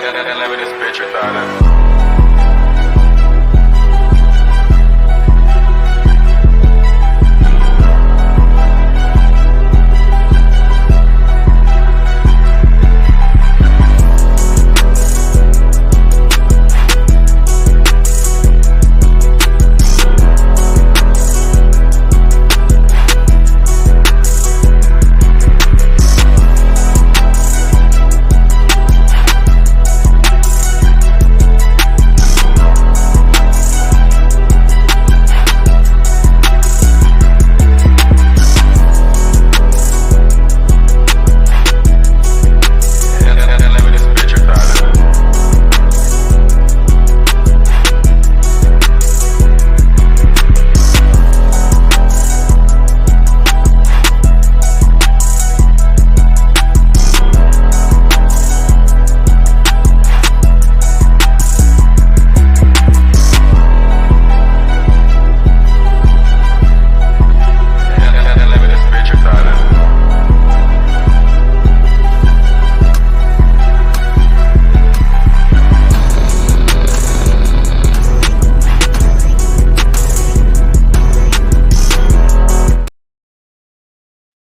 Let me this picture thought.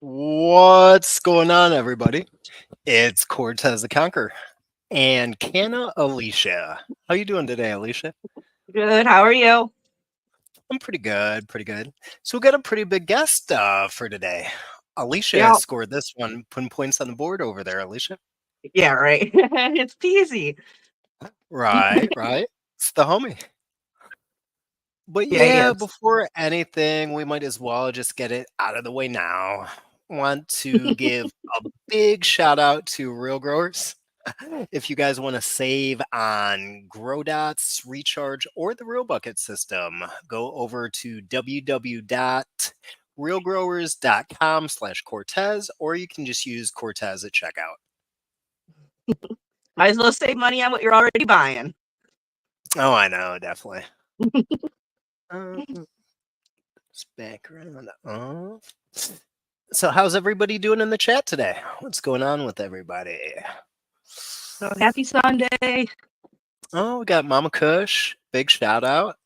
What's going on, everybody? It's Cortez the Conqueror and Canna Alicia. How you doing today, Alicia? Good. How are you? I'm pretty good, pretty good. So we got a pretty big guest for today. Alicia has scored this one, putting points on the board over there, Alicia. Yeah, right. It's Peezy. Right. It's the homie. But yeah, before anything, we might as well just get it out of the way now. Want to give a big shout out to Real Growers. If you guys want to save on grow dots, recharge, or the Real Bucket system, go over to www.realgrowers.com/Cortez, or you can just use Cortez at checkout. Might as well save money on what you're already buying. Oh, I know, definitely. It's back around. So how's everybody doing in the chat today? What's going on with everybody? So happy Sunday. Oh, we got Mama Kush. Big shout out.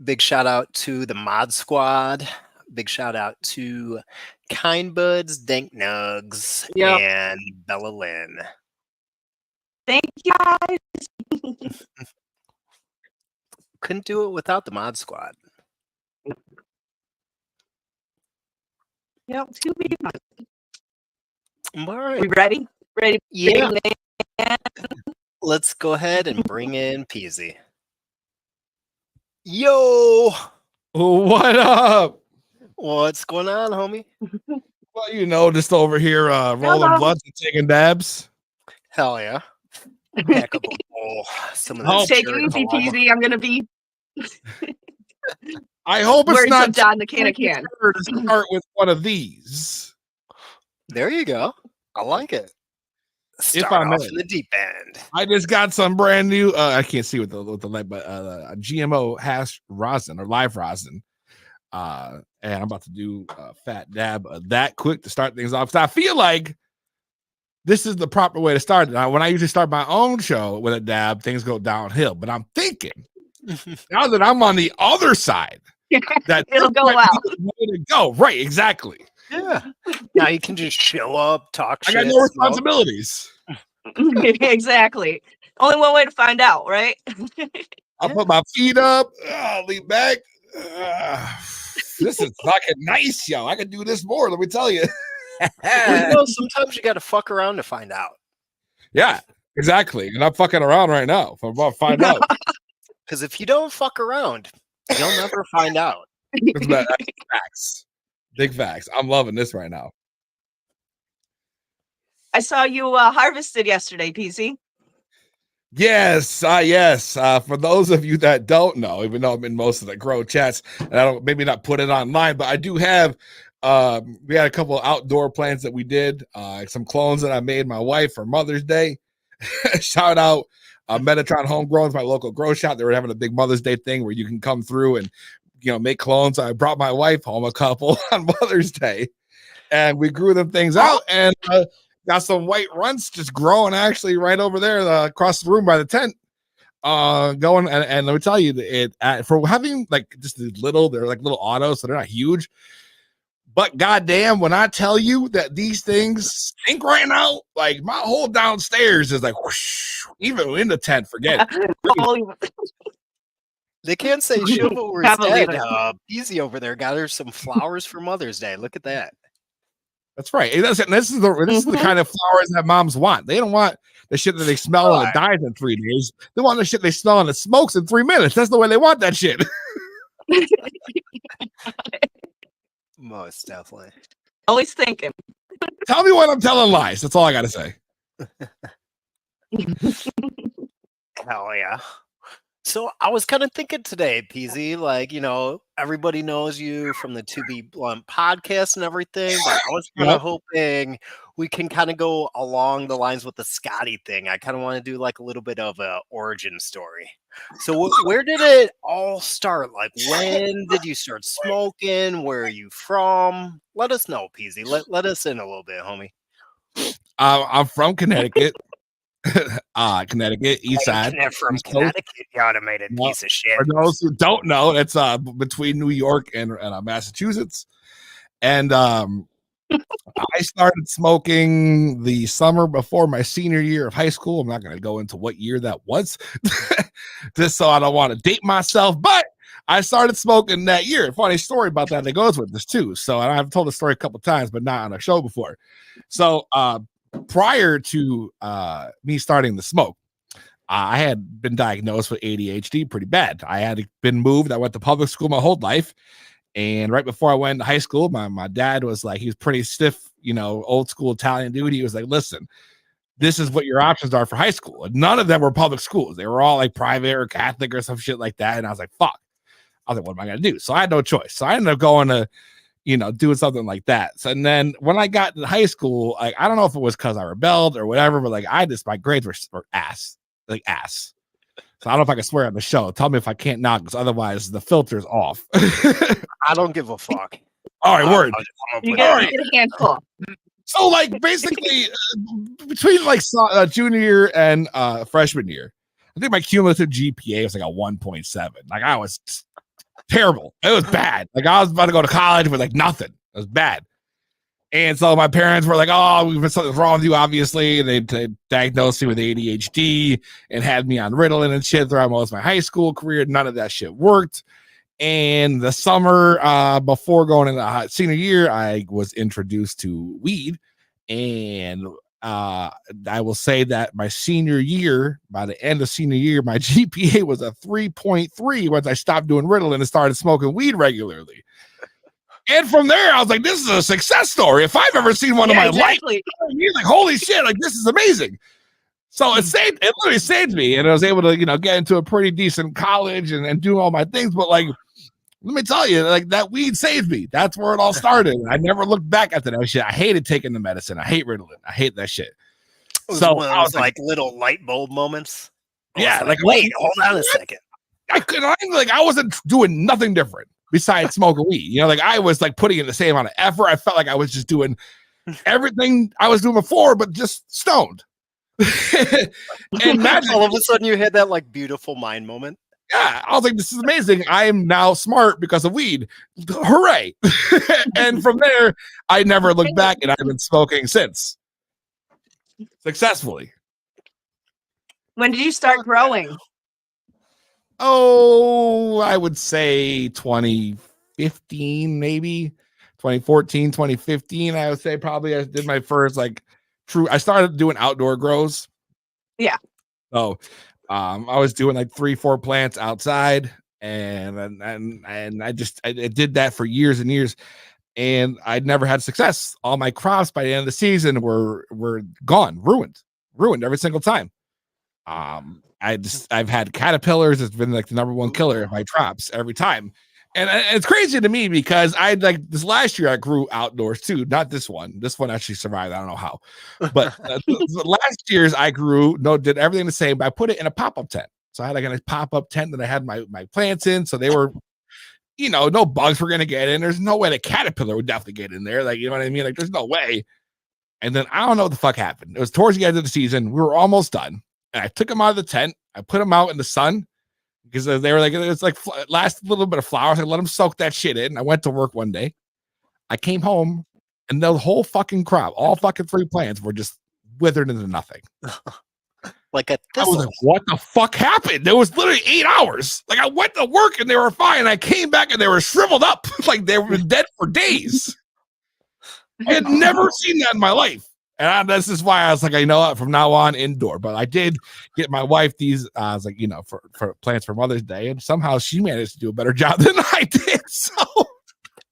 Big shout out to the Mod Squad. Big shout out to Kind Buds, Dank Nugs, and Bella Lynn. Thank you guys. Couldn't do it without the Mod Squad. Yep, too big. All right. We ready? Ready? Yeah. Let's go ahead and bring in Peezy. Yo! What up? What's going on, homie? Well, you know, just over here rolling blunts and taking dabs. Hell yeah. Back up a bowl. Some of this take it easy, Peezy. I'm gonna be. I hope it's not down the can. To start with one of these. There you go. I like it. Start if I'm off in the deep end. I just got some brand new. I can't see with the light, but GMO hash rosin or live rosin. And I'm about to do a fat dab that quick to start things off. So I feel like this is the proper way to start it. Now, when I usually start my own show with a dab, things go downhill. But I'm thinking now that I'm on the other side, that it'll go well. Way to go. Right, exactly. Yeah. Now you can just show up, talk shit. I got no responsibilities. Exactly. Only one way to find out, right? I'll put my feet up, lean back. This is fucking nice, yo. I can do this more, let me tell you. Sometimes you got to fuck around to find out. Yeah, exactly. And I'm fucking around right now. I'm about to find out. Because if you don't fuck around, you'll never find out. That's facts. Big facts. I'm loving this right now. I saw you harvested yesterday, Peezy. Yes. For those of you that don't know, even though I'm in most of the grow chats, and I don't maybe not put it online, but I do have. We had a couple of outdoor plants that we did. Some clones that I made my wife for Mother's Day. Shout out Metatron Homegrown, is my local grow shop. They were having a big Mother's Day thing where you can come through and make clones. I brought my wife home a couple on Mother's Day, and we grew them things out. And got some white runts just growing actually right over there across the room by the tent. Going and let me tell you, for having like just they're like little autos, so they're not huge. But goddamn, when I tell you that these things stink right now, like my whole downstairs is like whoosh, even in the tent, forget it. They can't say chivalry is dead. Peezy over there got her some flowers for Mother's Day. Look at that. That's right. This is the kind of flowers that moms want. They don't want the shit that they smell and it dies in 3 days. They want the shit they smell and it smokes in 3 minutes. That's the way they want that shit. Most definitely. Always thinking. Tell me when I'm telling lies. That's all I got to say. Hell yeah. So I was kind of thinking today, Peezy, like, you know, everybody knows you from the To Be Blunt podcast and everything, but I was kind of hoping we can kind of go along the lines with the Scotty thing. I kind of want to do like a little bit of a origin story. So where did it all start? Like, when did you start smoking? Where are you from? Let us know, Peezy. Let us in a little bit, homie. I'm from Connecticut. Connecticut, east side. From Connecticut, you automated piece of shit. For those who don't know, it's between New York and Massachusetts. And I started smoking the summer before my senior year of high school. I'm not going to go into what year that was, just so I don't want to date myself. But I started smoking that year. Funny story about that goes with this too. So I've told the story a couple of times, but not on a show before. So prior to me starting to smoke, I had been diagnosed with ADHD pretty bad. I had been moved. I went to public school my whole life. And right before I went to high school, my dad was like, he was pretty stiff, you know, old school Italian dude. He was like, listen, this is what your options are for high school. And none of them were public schools. They were all like private or Catholic or some shit like that. And I was like, fuck. I was like, what am I going to do? So I had no choice. So I ended up going to, you know, doing something like that. So, and then when I got to high school, like, I don't know if it was because I rebelled or whatever, but like my grades were ass. So I don't know if I can swear on the show. Tell me if I can't now, because otherwise the filter's off. I don't give a fuck. All right, word. You get a handful. So like basically between like junior year and freshman year, I think my cumulative GPA was like a 1.7. Like I was terrible. It was bad. Like I was about to go to college with like nothing. It was bad. And so my parents were like, oh, something's wrong with you, obviously. And they diagnosed me with ADHD and had me on Ritalin and shit throughout most of my high school career. None of that shit worked. And the summer before going into senior year, I was introduced to weed. And I will say that my senior year, by the end of senior year, my GPA was a 3.3 once I stopped doing Ritalin and started smoking weed regularly. And from there, I was like, this is a success story. If I've ever seen one in my life, you're like, holy shit, like this is amazing. So it literally saved me. And I was able to, you know, get into a pretty decent college and do all my things. But like, let me tell you, like that weed saved me. That's where it all started. I never looked back after that shit. I hated taking the medicine. I hate Ritalin. I hate that shit. So I was like little light bulb moments. Yeah. Like wait, hold on a second. I wasn't doing nothing different besides smoking weed. You know, like I was like putting in the same amount of effort. I felt like I was just doing everything I was doing before, but just stoned. And all of a sudden you had that like beautiful mind moment. Yeah, I was like, this is amazing. I am now smart because of weed. Hooray. And from there, I never looked back, and I've been smoking since. Successfully. When did you start growing? Oh, I would say 2015, maybe 2014, 2015. I would say probably I did my first I started doing outdoor grows. Yeah. So I was doing like 3-4 plants outside, and I did that for years and years, and I'd never had success. All my crops by the end of the season were gone, ruined every single time. I've had caterpillars. It's been like the number one killer of my crops every time. And it's crazy to me because this last year I grew outdoors too. Not this one. This one actually survived. I don't know how, but the last year's I did everything the same, but I put it in a pop-up tent. So I had like a pop-up tent that I had my plants in. So they were, you know, no bugs were going to get in. There's no way the caterpillar would definitely get in there. Like, you know what I mean? Like there's no way. And then I don't know what the fuck happened. It was towards the end of the season. We were almost done. And I took them out of the tent. I put them out in the sun because they were like, it's like last little bit of flowers. I let them soak that shit in. I went to work one day. I came home and the whole fucking crop, all fucking 3 plants were just withered into nothing. Like a I was thistle. like, what the fuck happened? There was literally 8 hours. Like I went to work and they were fine. I came back and they were shriveled up. Like they were dead for days. I had never seen that in my life. And this is why I was like, I know what, from now on indoor. But I did get my wife these, I was like, you know, for plants for Mother's Day. And somehow she managed to do a better job than I did. So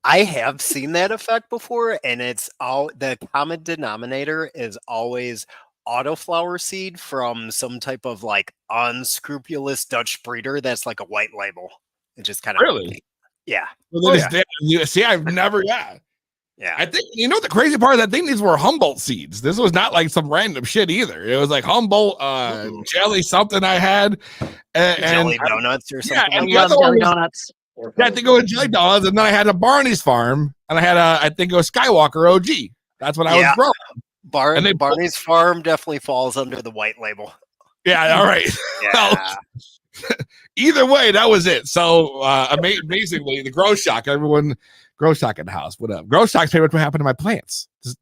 I have seen that effect before, and it's all the common denominator is always autoflower seed from some type of like unscrupulous Dutch breeder that's like a white label. It just kind of really, yeah. well, see, I've never, Yeah. I think, you know, the crazy part of that thing, these were Humboldt seeds. This was not like some random shit either. It was like Humboldt jelly something I had. Jelly donuts or something. I love jelly donuts. Yeah, I think it was jelly donuts. And then I had a Barney's Farm. And I had I think it was Skywalker OG. That's what I was growing. Barney's Farm definitely falls under the white label. Yeah, all right. Yeah. Either way, that was it. So amazingly, the grow shock, everyone... Grow shock in the house. What up? Grow shock's favorite what happened to my plants. Just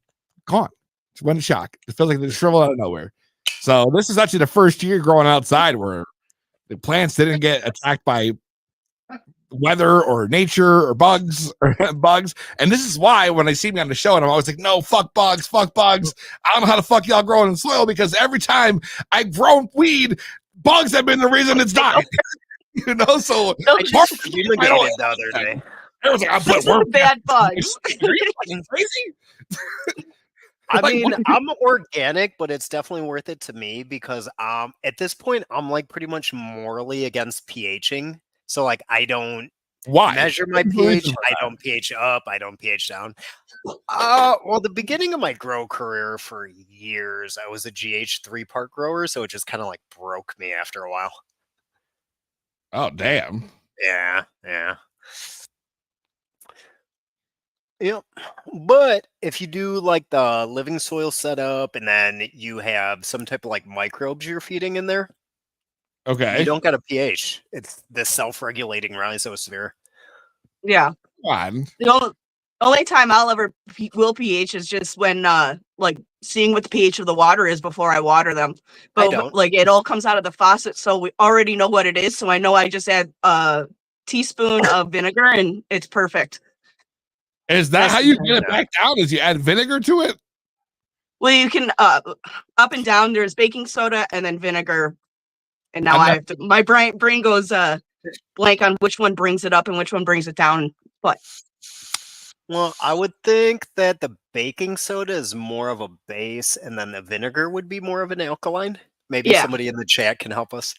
gone. Just went in shock. It feels like they shriveled out of nowhere. So this is actually the first year growing outside where the plants didn't get attacked by weather or nature or bugs. And this is why when they see me on the show and I'm always like, no, fuck bugs. I don't know how the fuck y'all growing in soil because every time I've grown weed, bugs have been the reason it's died. You know, so I just fumigated the other day. I was like, I put worm bad bugs. Are you fucking crazy? I mean, I'm organic, but it's definitely worth it to me because at this point I'm like pretty much morally against pHing. So like I don't measure my pH, I don't pH up, I don't pH down. Well, the beginning of my grow career for years, I was a GH 3-part grower, so it just kind of like broke me after a while. Oh damn. Yeah. Yep. But if you do like the living soil setup and then you have some type of like microbes you're feeding in there, okay, you don't got a pH. It's the self-regulating rhizosphere. Yeah. Fine. The only time I'll ever will pH is just when like seeing what the pH of the water is before I water them. But I don't. Like it all comes out of the faucet, so we already know what it is. So I know I just add a teaspoon of vinegar and it's perfect. Is that how you get it back down? Is you add vinegar to it? Well, you can up and down. There's baking soda and then vinegar. And now I have to. My brain goes blank on which one brings it up and which one brings it down. But well, I would think that the baking soda is more of a base, and then the vinegar would be more of an alkaline. Maybe somebody in the chat can help us.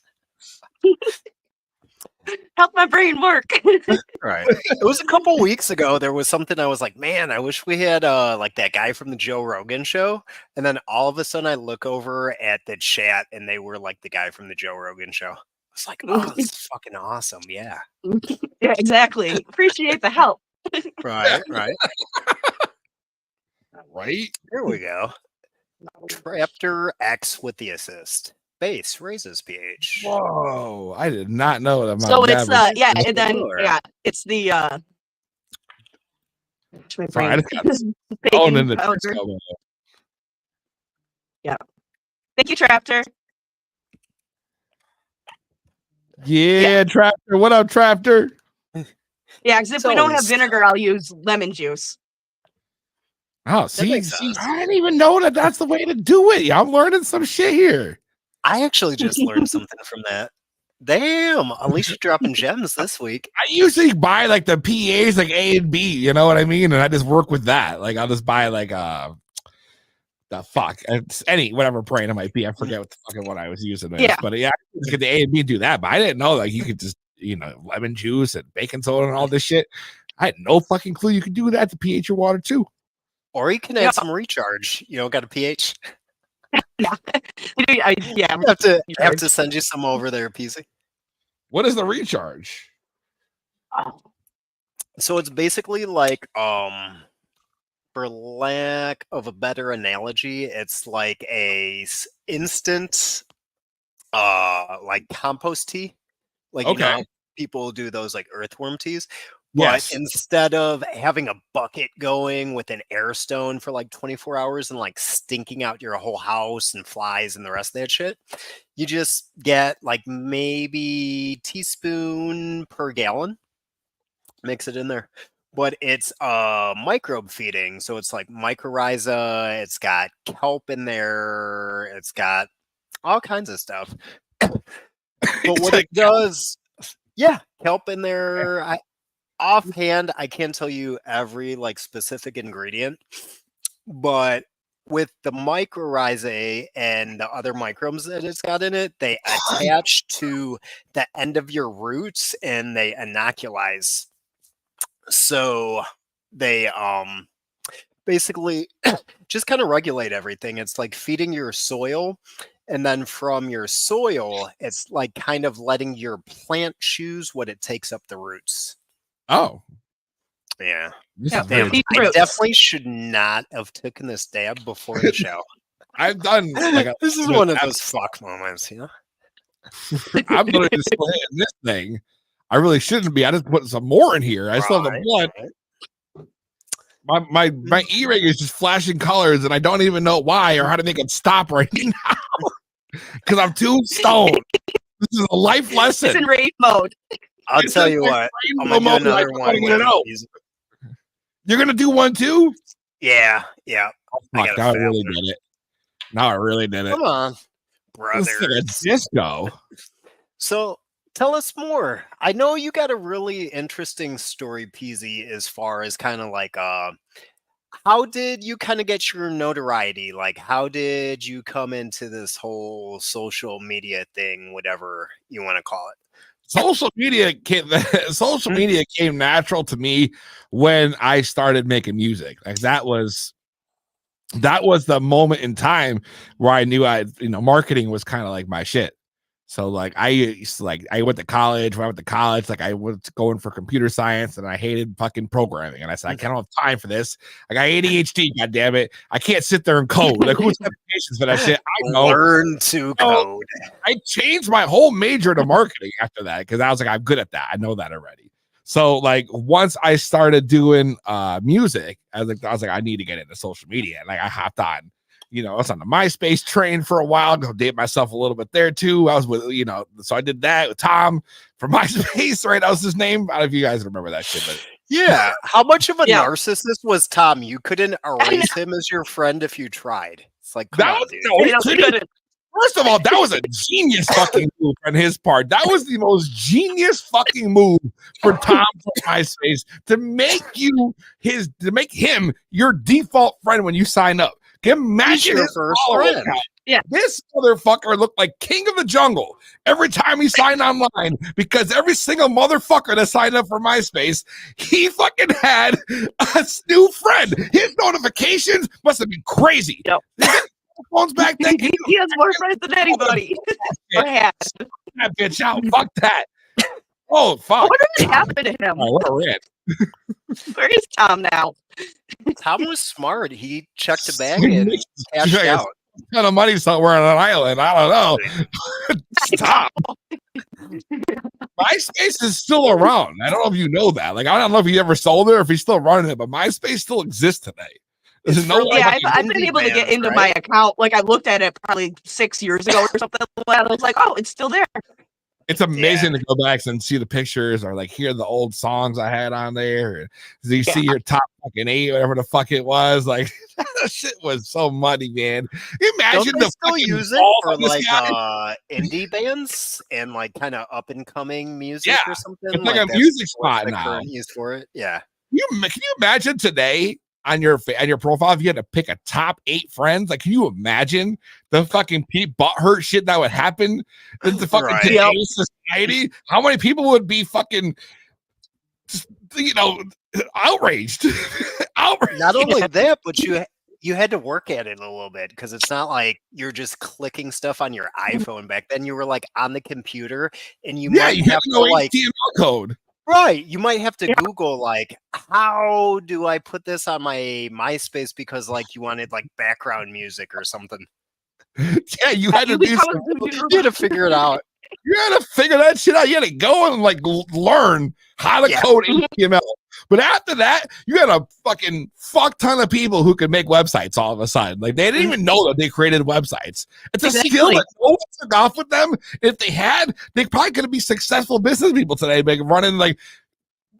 Help my brain work. Right. It was a couple weeks ago. There was something I was like, man, I wish we had like that guy from the Joe Rogan show. And then all of a sudden I look over at the chat and they were like the guy from the Joe Rogan show. It's like, oh, this is fucking awesome. Yeah. Yeah, exactly. Appreciate the help. Right. Right. Here we go. Traptor X with the assist. Base raises pH. Whoa, I did not know that. So it's and then it's the Sorry, I just got bacon in the powder. Yeah. Thank you, Traptor. Yeah, Traptor. What up, Traptor? Yeah, because if we don't have vinegar, I'll use lemon juice. Oh, see, I didn't even know that that's the way to do it. I'm learning some shit here. I actually just learned something from that. Damn, Alicia dropping gems this week. I usually buy like the PAs like A and B, you know what I mean? And I just work with that. Like I'll just buy like the fuck any whatever brand it might be. I forget what the fucking one I was using. But yeah, I could the A and B do that. But I didn't know like you could just lemon juice and baking soda and all this shit. I had no fucking clue you could do that to pH your water too. Or you can add some recharge. You don't got a pH. Yeah, I have to send you some over there, Peezy. What is the recharge? So it's basically like for for lack of a better analogy, it's like instant like compost tea. Like you know Okay. how people do those like earthworm teas. But Yes. instead of having a bucket going with an air stone for like 24 hours and like stinking out your whole house and flies and the rest of that shit, you just get like maybe teaspoon per gallon, mix it in there. But it's microbe feeding. So it's like mycorrhiza, it's got kelp in there, it's got all kinds of stuff. But It's what like, it does, yeah, kelp in there. Offhand, I can't tell you every like specific ingredient, but with the mycorrhizae and the other microbes that it's got in it, they attach to the end of your roots and they inoculize. So they basically just kind of regulate everything. It's like feeding your soil, and then from your soil, it's like kind of letting your plant choose what it takes up the roots. oh, Yeah. this Yeah, is very. feed I roots. definitely should not have taken this dab before the show. I've done like This is one of those fuck moments, you know? I'm literally just still hitting this thing. I really shouldn't be. I just put some more in here. I still have the blood. Right. My e-ring is just flashing colors, and I don't even know why or how to make it stop right now because I'm too stoned. This is a life lesson. It's in rage mode. I'll It's tell in you like what. I'm rainbow gonna do mode, another like, one. I wanna get it out. These- You're gonna do one too? Yeah, yeah. Oh, I fuck, got a now I fat really one. did it. Now I really did it. Come on, This is like a brothers. disco. So tell us more. I know you got a really interesting story, Peezy, as far as kind of like how did you kind of get your notoriety? Like how did you come into this whole social media thing, whatever you want to call it? Social media came natural to me when I started making music. Like that was the moment in time where I knew marketing was kind of like my shit. So like I went to college. When I went to college, like I was going for computer science, and I hated fucking programming. And I said, I can't have time for this. I got ADHD. God damn it! I can't sit there and code. Like who's got patience for that shit? I know. Learn to code. I changed my whole major to marketing after that because I was like, I'm good at that. I know that already. So like once I started doing music, I was like, I need to get into social media. Like I hopped on. I was on the MySpace train for a while, go date myself a little bit there too. I was with, so I did that with Tom from MySpace, right? That was his name. I don't know if you guys remember that shit, but Yeah. How much of a Yeah. narcissist was Tom? You couldn't erase him as your friend if you tried. It's like, come that on, was dude. no, You know, couldn't. First of all, that was a genius fucking move on his part. That was the most genius fucking move for Tom from MySpace to make him your default friend when you sign up. Can you imagine your his first follower friend. count? Yeah. This motherfucker looked like king of the jungle every time he signed online because every single motherfucker that signed up for MySpace, he fucking had a new friend. His notifications must have been crazy. Yep. Phones back then. He has more friends than anybody. Or had. That bitch out. Fuck that. Oh, fuck. What really happened to him? Oh, what a rant. Where is Tom now? Tom was smart. He checked a bag and cashed Like, out. Ton of money somewhere on an island. I don't know. Stop. MySpace is still around. I don't know if you know that. Like, I don't know if he ever sold it or if he's still running it, but MySpace still exists today. There's no for, way. Yeah, like, I've been indie able to get bands, into right? my account. Like I looked at it probably 6 years ago or something. And I was like, oh, it's still there. It's amazing to go back and see the pictures or like hear the old songs I had on there. And you see your top fucking 8, whatever the fuck it was. Like that shit was so muddy, man. Imagine Don't they the still fucking use it balls for on this like guy. indie bands and like kind of up and coming music Yeah, or something? it's like a that's music what's spot the now. current use for it. Yeah. Can you imagine today on your profile if you had to pick a top 8 friends? Like, can you imagine the fucking butthurt shit that would happen in the fucking Right. today's society? How many people would be fucking, outraged? Outraged. Not only that, but you had to work at it a little bit because it's not like you're just clicking stuff on your iPhone. Back then, you were like on the computer, and you Yeah, might you had have to to know like HTML code. Right. You might have to Google like, how do I put this on my MySpace because like you wanted like background music or something. Yeah, you had to do something. You had to figure it out. You had to figure that shit out. You had to go and like learn how to code HTML. But after that, you had a fucking fuck ton of people who could make websites all of a sudden. Like they didn't even know that they created websites. It's a skill that no one took off with them. If they had, they probably could be successful business people today, running like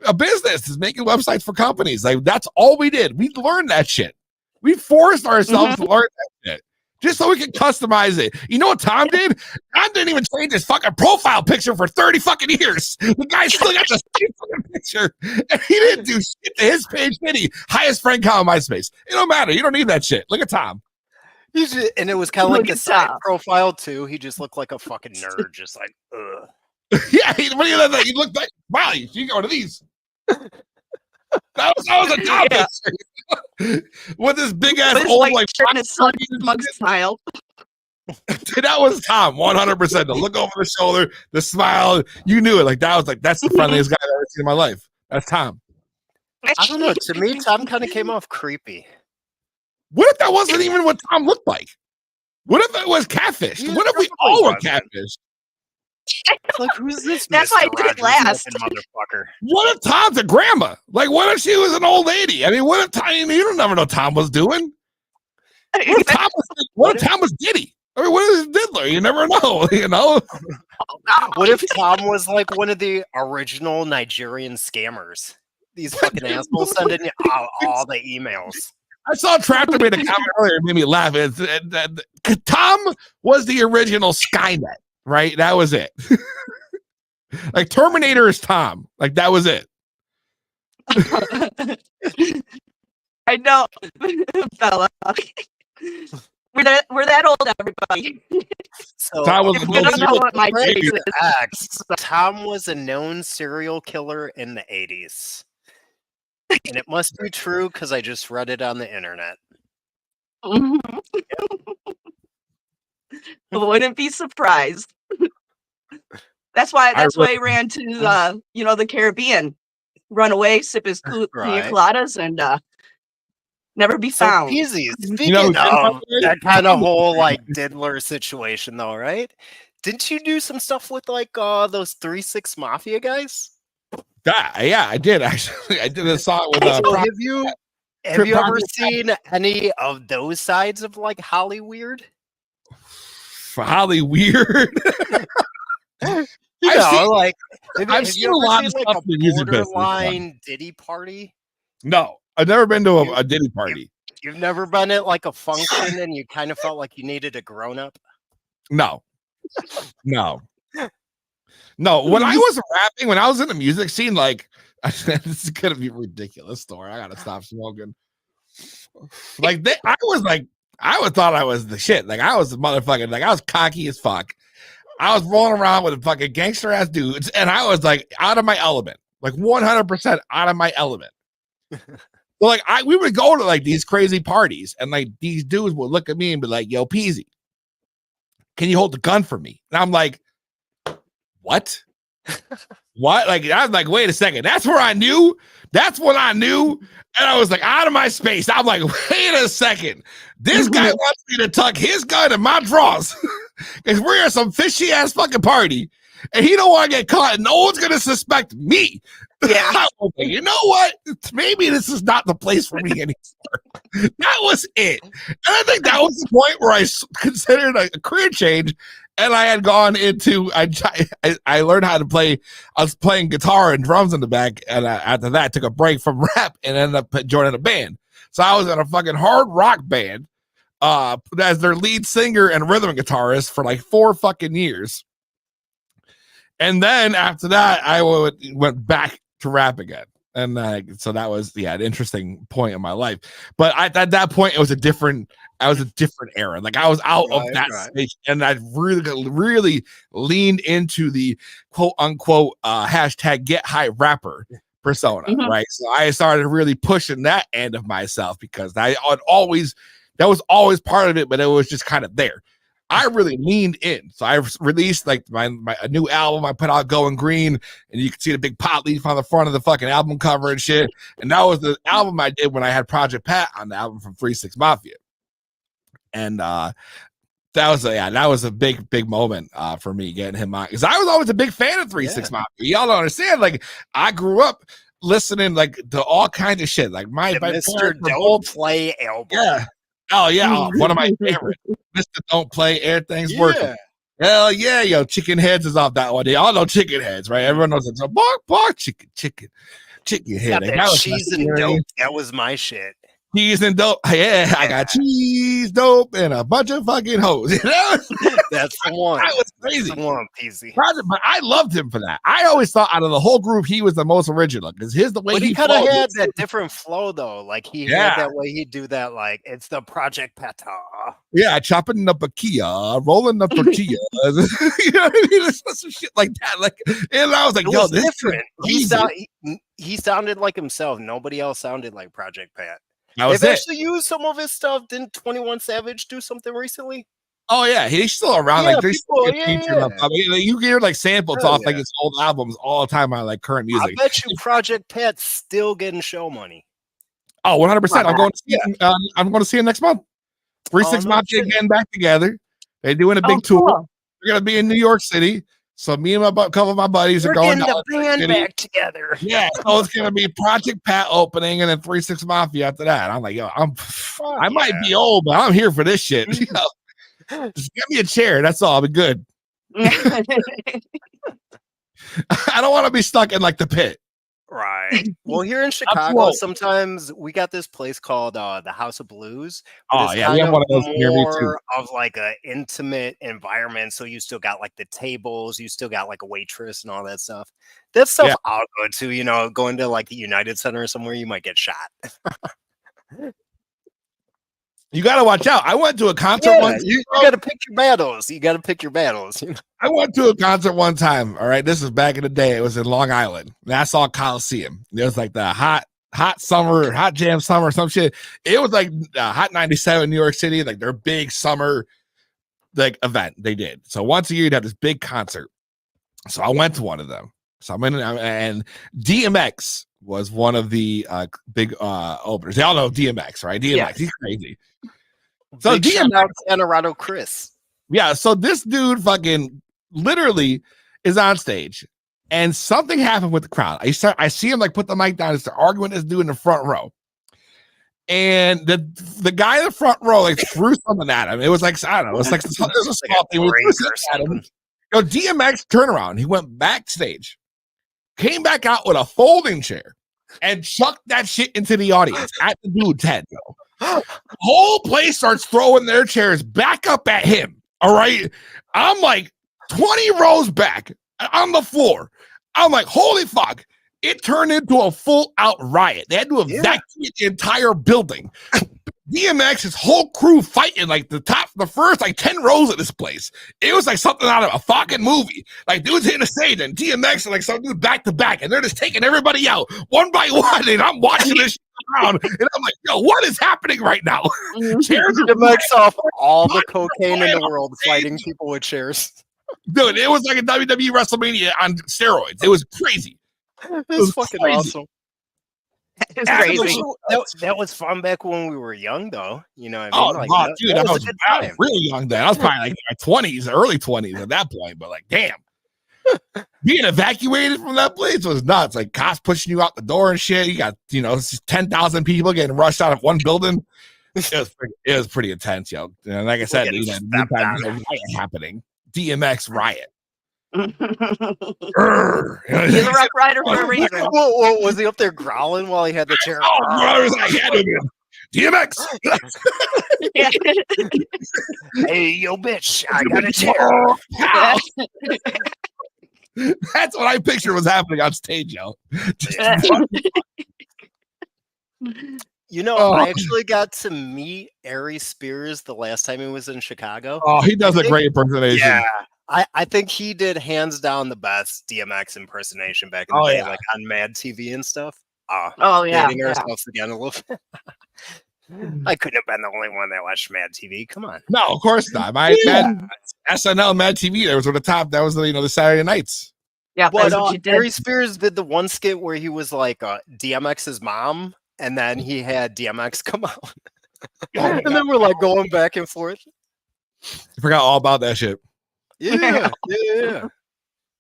a business is making websites for companies. Like that's all we did. We learned that shit. We forced ourselves to learn that shit. Just so we can customize it. You know what Tom did? Tom didn't even change his fucking profile picture for 30 fucking years. The guy still got the same fucking picture. And he didn't do shit to his page, did he? Highest friend count on MySpace. It don't matter. You don't need that shit. Look at Tom. And it was kind of like the side profile, too. He just looked like a fucking nerd. Just like, ugh. Yeah, he looked like, wow, you go to these. That was a Tom picture. With this big ass old like like smug smile. That was Tom, 100%. The look over the shoulder, the smile, you knew it. Like that's the friendliest guy I've ever seen in my life. That's Tom. I don't know. To me, Tom kind of came off creepy. What if that wasn't even what Tom looked like? What if it was catfish? What if we all were catfish? Like, who's this? That's why I did it last. Motherfucker. What if Tom's a grandma? Like, what if she was an old lady? I mean, what if Tom? You don't never know what Tom was doing. What if Tom was Diddy? I mean, what is Diddler? You never know. You know. What if Tom was like one of the original Nigerian scammers? These fucking assholes sending you all the emails. I saw Trapper made a comment earlier. It made me laugh. Tom was the original Skynet. Right, that was it. Like Terminator is Tom. Like that was it. I know, fella. We're that old, everybody. So Tom was Tom was a known serial killer in the 80s. And it must be true because I just read it on the internet. Wouldn't be surprised. That's why he ran to the Caribbean, run away, sip his pina coladas, and never be found. Peezy, speaking of that kind of whole like diddler situation, though, right? Didn't you do some stuff with like those 3-6 Mafia guys? Yeah, I did actually. I did a song with. Have you ever seen any of those sides of like Hollyweird? Hollyweird. I've seen a lot of stuff in the music business. Borderline Diddy party? No, I've never been to a Diddy party. You've never been at like a function and you kind of felt like you needed a grown up? No. When I was rapping, when I was in the music scene, like this is gonna be a ridiculous story. I gotta stop smoking. Like I thought I was the shit. Like I was the motherfucking, like I was cocky as fuck. I was rolling around with fucking gangster ass dudes, and I was like out of my element, like 100% out of my element. So like we would go to like these crazy parties, and like these dudes would look at me and be like, "Yo, Peezy, can you hold the gun for me?" And I'm like, "What? What?" Like I was like, "Wait a second, that's where I knew. That's when I knew." And I was like, out of my space. I'm like, wait a second. This guy wants me to tuck his gun in my drawers because we're at some fishy ass fucking party, and he don't want to get caught, and no one's gonna suspect me. Yeah. Like, you know what? Maybe this is not the place for me anymore. That was it. And I think that was the point where I considered a career change. And I had gone into, I learned how to play, I was playing guitar and drums in the back. And after that, I took a break from rap and ended up joining a band. So I was in a fucking hard rock band as their lead singer and rhythm guitarist for like 4 fucking years. And then after that, I went back to rap again. And so that was, an interesting point in my life. But at that point, it was a different era. Like I was out of that stage, and I really leaned into the quote unquote hashtag get high rapper persona, right? So I started really pushing that end of myself because that was always part of it, but it was just kind of there. I really leaned in. So I released like my a new album. I put out Going Green, and you can see the big pot leaf on the front of the fucking album cover and shit. And that was the album I did when I had Project Pat on the album from 3 6 Mafia. And that was a big moment for me getting him on, because I was always a big fan of 3 6 Mafia. Y'all don't understand. Like, I grew up listening like to all kinds of shit. Like my Mr. Don't Play album. Yeah. Oh yeah, one of my favorites. Mr. Don't Play, Everything's Working. Hell yeah, yo, Chicken Heads is off that one. They all know Chicken Heads, right? Everyone knows it's a bark, chicken head. That cheese and dope. That was my shit. Cheese and dope. Yeah, I got cheese, dope, and a bunch of fucking hoes. You know? That's the one. That was crazy. That's the one, Peezy. But I loved him for that. I always thought out of the whole group, he was the most original, because his the way he kind of had that different flow though. Like he had that way he'd do that. Like it's the Project Pata. Yeah, chopping up a Kia, rolling up tortillas. You know what I mean? Some shit like that. Like, and I was like, yo, this is different. He sounded like himself. Nobody else sounded like Project Pat. They've actually used some of his stuff. Didn't 21 Savage do something recently? Oh yeah, he's still around. Like I mean, you hear like samples off like his old albums all the time on like current music. I bet you Project Pat's still getting show money. Oh, 100%. I'm going to see him. I'm going to see him next month. 3 6 Mafia getting back together. They're doing a big tour. They're going to be in New York City. So me and a couple of my buddies are going to the band back together. Yeah, so it's gonna be Project Pat opening, and then 3 6 Mafia after that. I'm like, yo, I might be old, but I'm here for this shit. You know? Just give me a chair. That's all. I'll be good. I don't want to be stuck in like the pit. Right. Well, here in Chicago, sometimes we got this place called the House of Blues. Oh yeah, we have one of those near me too. Of like an intimate environment, so you still got like the tables, you still got like a waitress and all that stuff. That stuff I'll go to. You know, going to like the United Center or somewhere, you might get shot. You got to watch out. I went to a concert once. You got to pick your battles. You got to pick your battles. I went to a concert one time. All right. This was back in the day. It was in Long Island, Nassau Coliseum. It was like the hot summer, hot jam summer, some shit. It was like Hot 97 New York City, like their big summer like event they did. So once a year, you'd have this big concert. So I went to one of them. So I'm in, and DMX was one of the big openers. They all know DMX, right? DMX, he's crazy. So DMX, Colorado Chris. Yeah, so this dude fucking literally is on stage, and something happened with the crowd. I see him like put the mic down and start arguing with this dude in the front row. And the guy in the front row like threw something at him. It was like, I don't know, it was like a small thing. Yo, DMX turned around. He went backstage, came back out with a folding chair, and chucked that shit into the audience at the dude's head, though. The whole place starts throwing their chairs back up at him. All right. I'm like 20 rows back on the floor. I'm like, holy fuck. It turned into a full out riot. They had to evacuate the entire building. DMX, his whole crew fighting like the first like 10 rows of this place. It was like something out of a fucking movie. Like dudes hitting the stage and DMX and like some dude back to back, and they're just taking everybody out one by one. And I'm watching this shit around, and I'm like, yo, what is happening right now? Chairs DMX off all the cocaine in the world, fighting people with chairs. Dude, it was like a WWE WrestleMania on steroids. It was crazy. It was fucking crazy. Awesome. It's crazy. That was fun back when we were young, though. You know what I mean? Oh, dude, I was really young then. I was probably like in my 20s, early 20s at that point. But like, damn, being evacuated from that place was nuts. Like cops pushing you out the door and shit. You got 10,000 people getting rushed out of one building. It was pretty intense, yo. And like I said, riot happening. DMX riot. He's a rock rider for a reason. What, was he up there growling while he had the chair? Oh, bro, was like, DMX. Hey, yo, bitch, I got a chair. That's what I picture was happening on stage, yo. I actually got to meet Ari Spears the last time he was in Chicago. Oh, he does a great impersonation. Yeah. I think he did hands down the best DMX impersonation back in the day, like on Mad TV and stuff. Dating ourselves again a little bit. I couldn't have been the only one that watched Mad TV. Come on. No, of course not. My SNL, Mad TV, that was the top. That was the Saturday nights. Yeah, But that's what you did. Harry Spears did the one skit where he was like DMX's mom, and then he had DMX come out. And then we're like going back and forth. I forgot all about that shit. Yeah.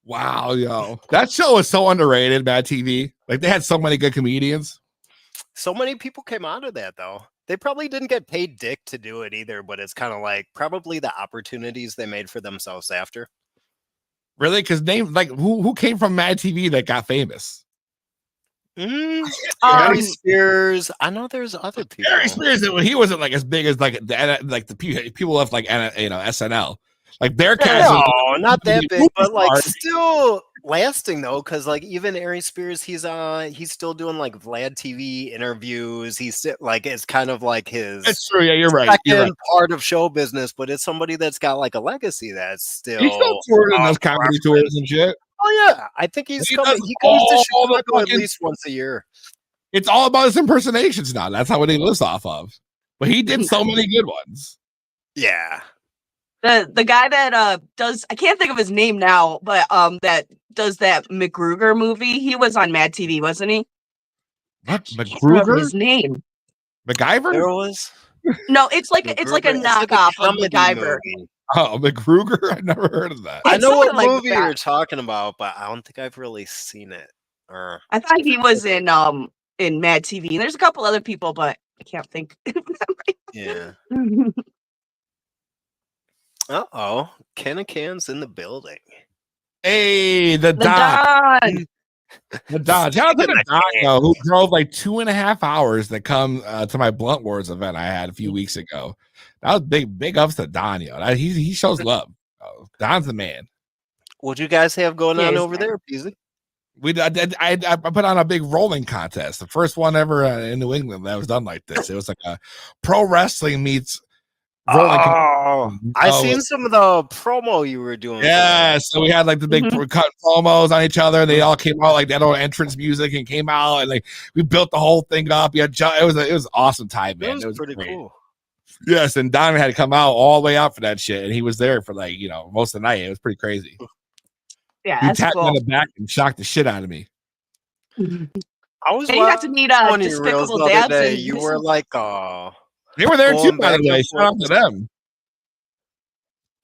Wow, yo. That show was so underrated, Mad TV. Like, they had so many good comedians. So many people came out of that, though. They probably didn't get paid dick to do it either, but it's kind of like probably the opportunities they made for themselves after. Really? Because who came from Mad TV that got famous? Harry Spears. I know there's other people. Harry Spears, he wasn't like as big as the people left SNL. Like their cast. No, not that big, but like still lasting though, because like even Harry Spears, he's still doing like Vlad TV interviews. He's still like it's kind of like his. That's true. Yeah, you're right. Part of show business, but it's somebody that's got like a legacy that's still. He's still touring those comedy tours and shit. Oh yeah, I think he comes to Chicago at least once a year. It's all about his impersonations now. That's how he lives off of. But he did so many good ones. Yeah. The guy that does, I can't think of his name now, but that does that McGruger movie. He was on Mad TV, wasn't he? What? McGruger? His name. MacGyver? There was. No, it's like a knockoff of MacGyver. Movie. Oh, McGruger? I never heard of that. I know what movie you're talking about, but I don't think I've really seen it. I thought he was in Mad TV. And there's a couple other people, but I can't think. Yeah. Can's in the building. Hey, the Don. The Don. Shout out to the Don, who drove like 2.5 hours to come to my Blunt Wars event I had a few weeks ago. That was big ups to Don, yo. He shows love. Don's the man. What you guys have going on over there, Peezy? I put on a big rolling contest, the first one ever in New England that was done like this. It was like a pro wrestling meets rolling. I seen some of the promo you were doing. Yeah, so we had like the big cut promos on each other, and they all came out like that old entrance music and came out, and like we built the whole thing up. Yeah, it was an awesome time, man. It was pretty cool. Yes, and Don had to come out all the way out for that shit, and he was there for like most of the night. It was pretty crazy. Yeah, he tapped me on the back and shocked the shit out of me. I was. And you got to meet Despicable Dabs. You were like, they were there too, by the way. Shout out to them.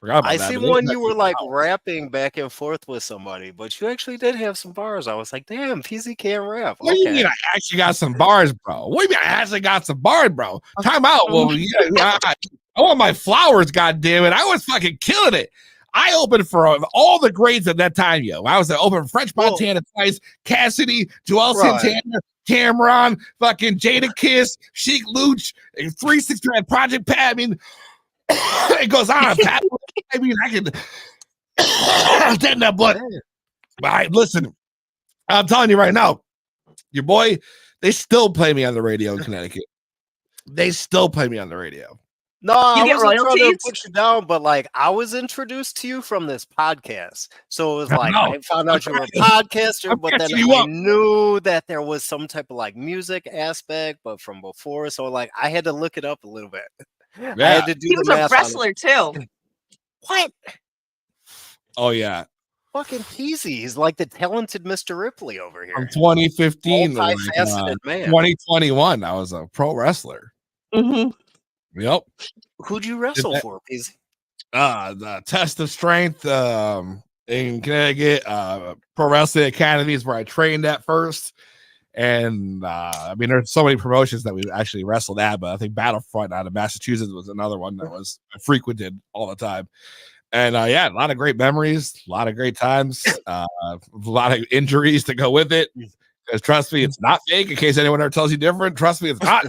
I see one you were like rapping back and forth with somebody, but you actually did have some bars. I was like, damn, Peezy can't rap. What do you mean I actually got some bars, bro? What do you mean I actually got some bars, bro? Time out. Well, I want my flowers, goddammit. I was fucking killing it. I opened for all the grades at that time, yo. I was open French Montana twice, Cassidy, Joel Santana, Cameron, fucking Jada Kiss, Chic Luch, 369 Project Pat. I mean, it goes on. Pat. I mean, I can stand that blood. But listen, I'm telling you right now, your boy, they still play me on the radio in Connecticut. They still play me on the radio. No, I wasn't trying to put you down, but like I was introduced to you from this podcast. So it was like I found out you were a podcaster, but then I knew that there was some type of like music aspect, but from before. So like I had to look it up a little bit. Yeah. I had to do he was a wrestler too. What? Oh yeah. Fucking Peezy. He's like the talented Mr. Ripley over here. From 2015 to like, man. 2021, I was a pro wrestler. Mm-hmm. Yep. Who'd you wrestle for, Peezy? The Test of Strength in Connecticut, Pro Wrestling Academy is where I trained at first. And I mean, there's so many promotions that we actually wrestled at, but I think Battlefront out of Massachusetts was another one that was I frequented all the time. And yeah, a lot of great memories, a lot of great times, a lot of injuries to go with it. Because trust me, it's not fake. In case anyone ever tells you different, trust me, it's not.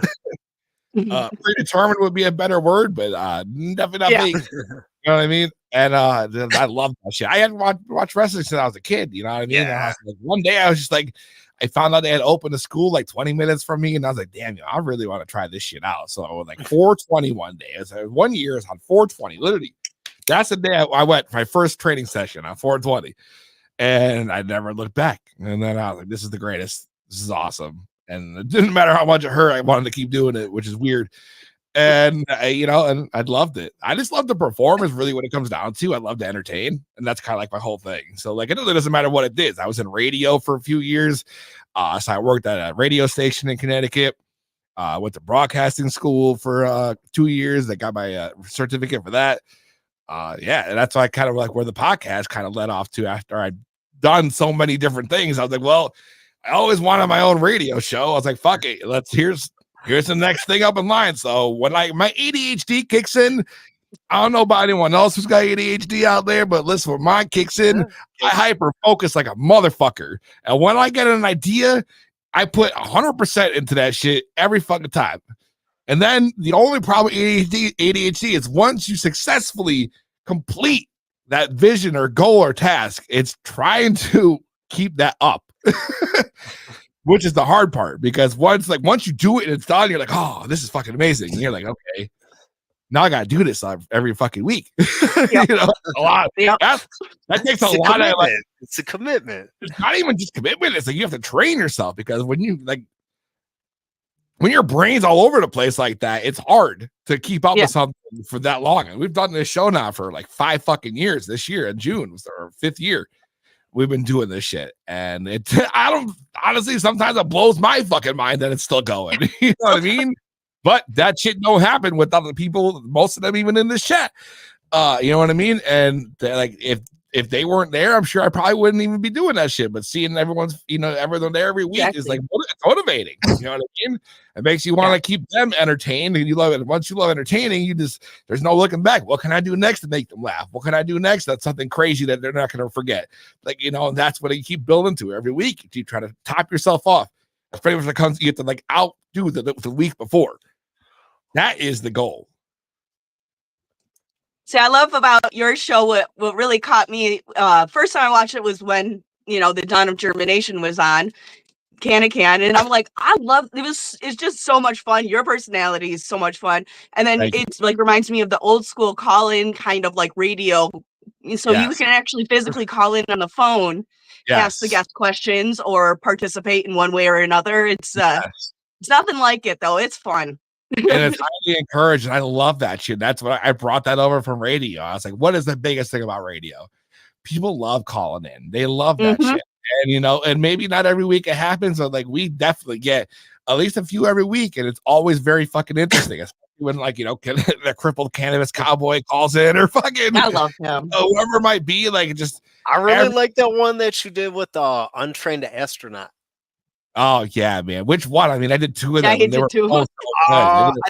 Predetermined would be a better word, but definitely not fake. You know what I mean? And I love that shit. I hadn't watched wrestling since I was a kid. You know what I mean? Yeah. Like, one day I was just like, I found out they had opened a school like 20 minutes from me, and I was like, damn, I really want to try this shit out. So I was like 420 one day. It was 1 year, it's on 420. Literally, that's the day I went for my first training session on 420, and I never looked back. And then I was like, this is the greatest. This is awesome. and it didn't matter how much it hurt. I wanted to keep doing it, which is weird. And and I loved it. I just love to perform is really what it comes down to. I love to entertain, and that's kind of like my whole thing. So like it really doesn't matter what it is. I was in radio for a few years. So I worked at a radio station in Connecticut. Went to broadcasting school for 2 years. I got my certificate for that. And that's why kind of like where the podcast kind of led off to after I'd done so many different things. I was like, well, I always wanted my own radio show. I was like, fuck it, here's the next thing up in line. So when my ADHD kicks in, I don't know about anyone else who's got ADHD out there, but listen, when mine kicks in, I hyper focus like a motherfucker. And when I get an idea, I put 100% into that shit every fucking time. And then the only problem with ADHD is once you successfully complete that vision or goal or task, it's trying to keep that up, which is the hard part, because once you do it and it's done, you're like, oh, this is fucking amazing. And you're like, okay, now I gotta do this every fucking week. Yep. A lot. Yep. That takes a lot of it's a commitment. It's not even just commitment. It's like you have to train yourself, because when your brain's all over the place like that, it's hard to keep up with something for that long. And we've done this show now for like 5 fucking years. This year in June was our 5th year. We've been doing this shit. And honestly, sometimes it blows my fucking mind that it's still going. You know what I mean? But that shit don't happen without the people, most of them even in this chat. You know what I mean? And like, if they weren't there, I'm sure I probably wouldn't even be doing that shit. But seeing everyone's, everyone there every week is like motivating. You know what I mean? It makes you want to keep them entertained, and you love it. Once you love entertaining, there's no looking back. What can I do next to make them laugh? What can I do next? That's something crazy that they're not going to forget. Like, and that's what you keep building to every week. You keep trying to top yourself off. If anyone comes, you have to like outdo the week before. That is the goal. See, I love about your show, what really caught me, first time I watched it was when, the Dawn of Germination was on, Can, and I'm like, I love, it's just so much fun. Your personality is so much fun. And then it's like reminds me of the old school call-in kind of like radio. So you can actually physically call in on the phone, ask the guest questions, or participate in one way or another. It's nothing like it, though. It's fun. And it's highly encouraged, and I love that shit. That's what I brought that over from radio. I was like, what is the biggest thing about radio? People love calling in. They love that shit. And and maybe not every week it happens, but like we definitely get at least a few every week, and it's always very fucking interesting. Especially when the crippled cannabis cowboy calls in, or fucking I love him. Whoever it might be, like just I really like that one that you did with the untrained astronaut. Oh yeah, man. Which one? I mean, I did 2 of them. I did too. I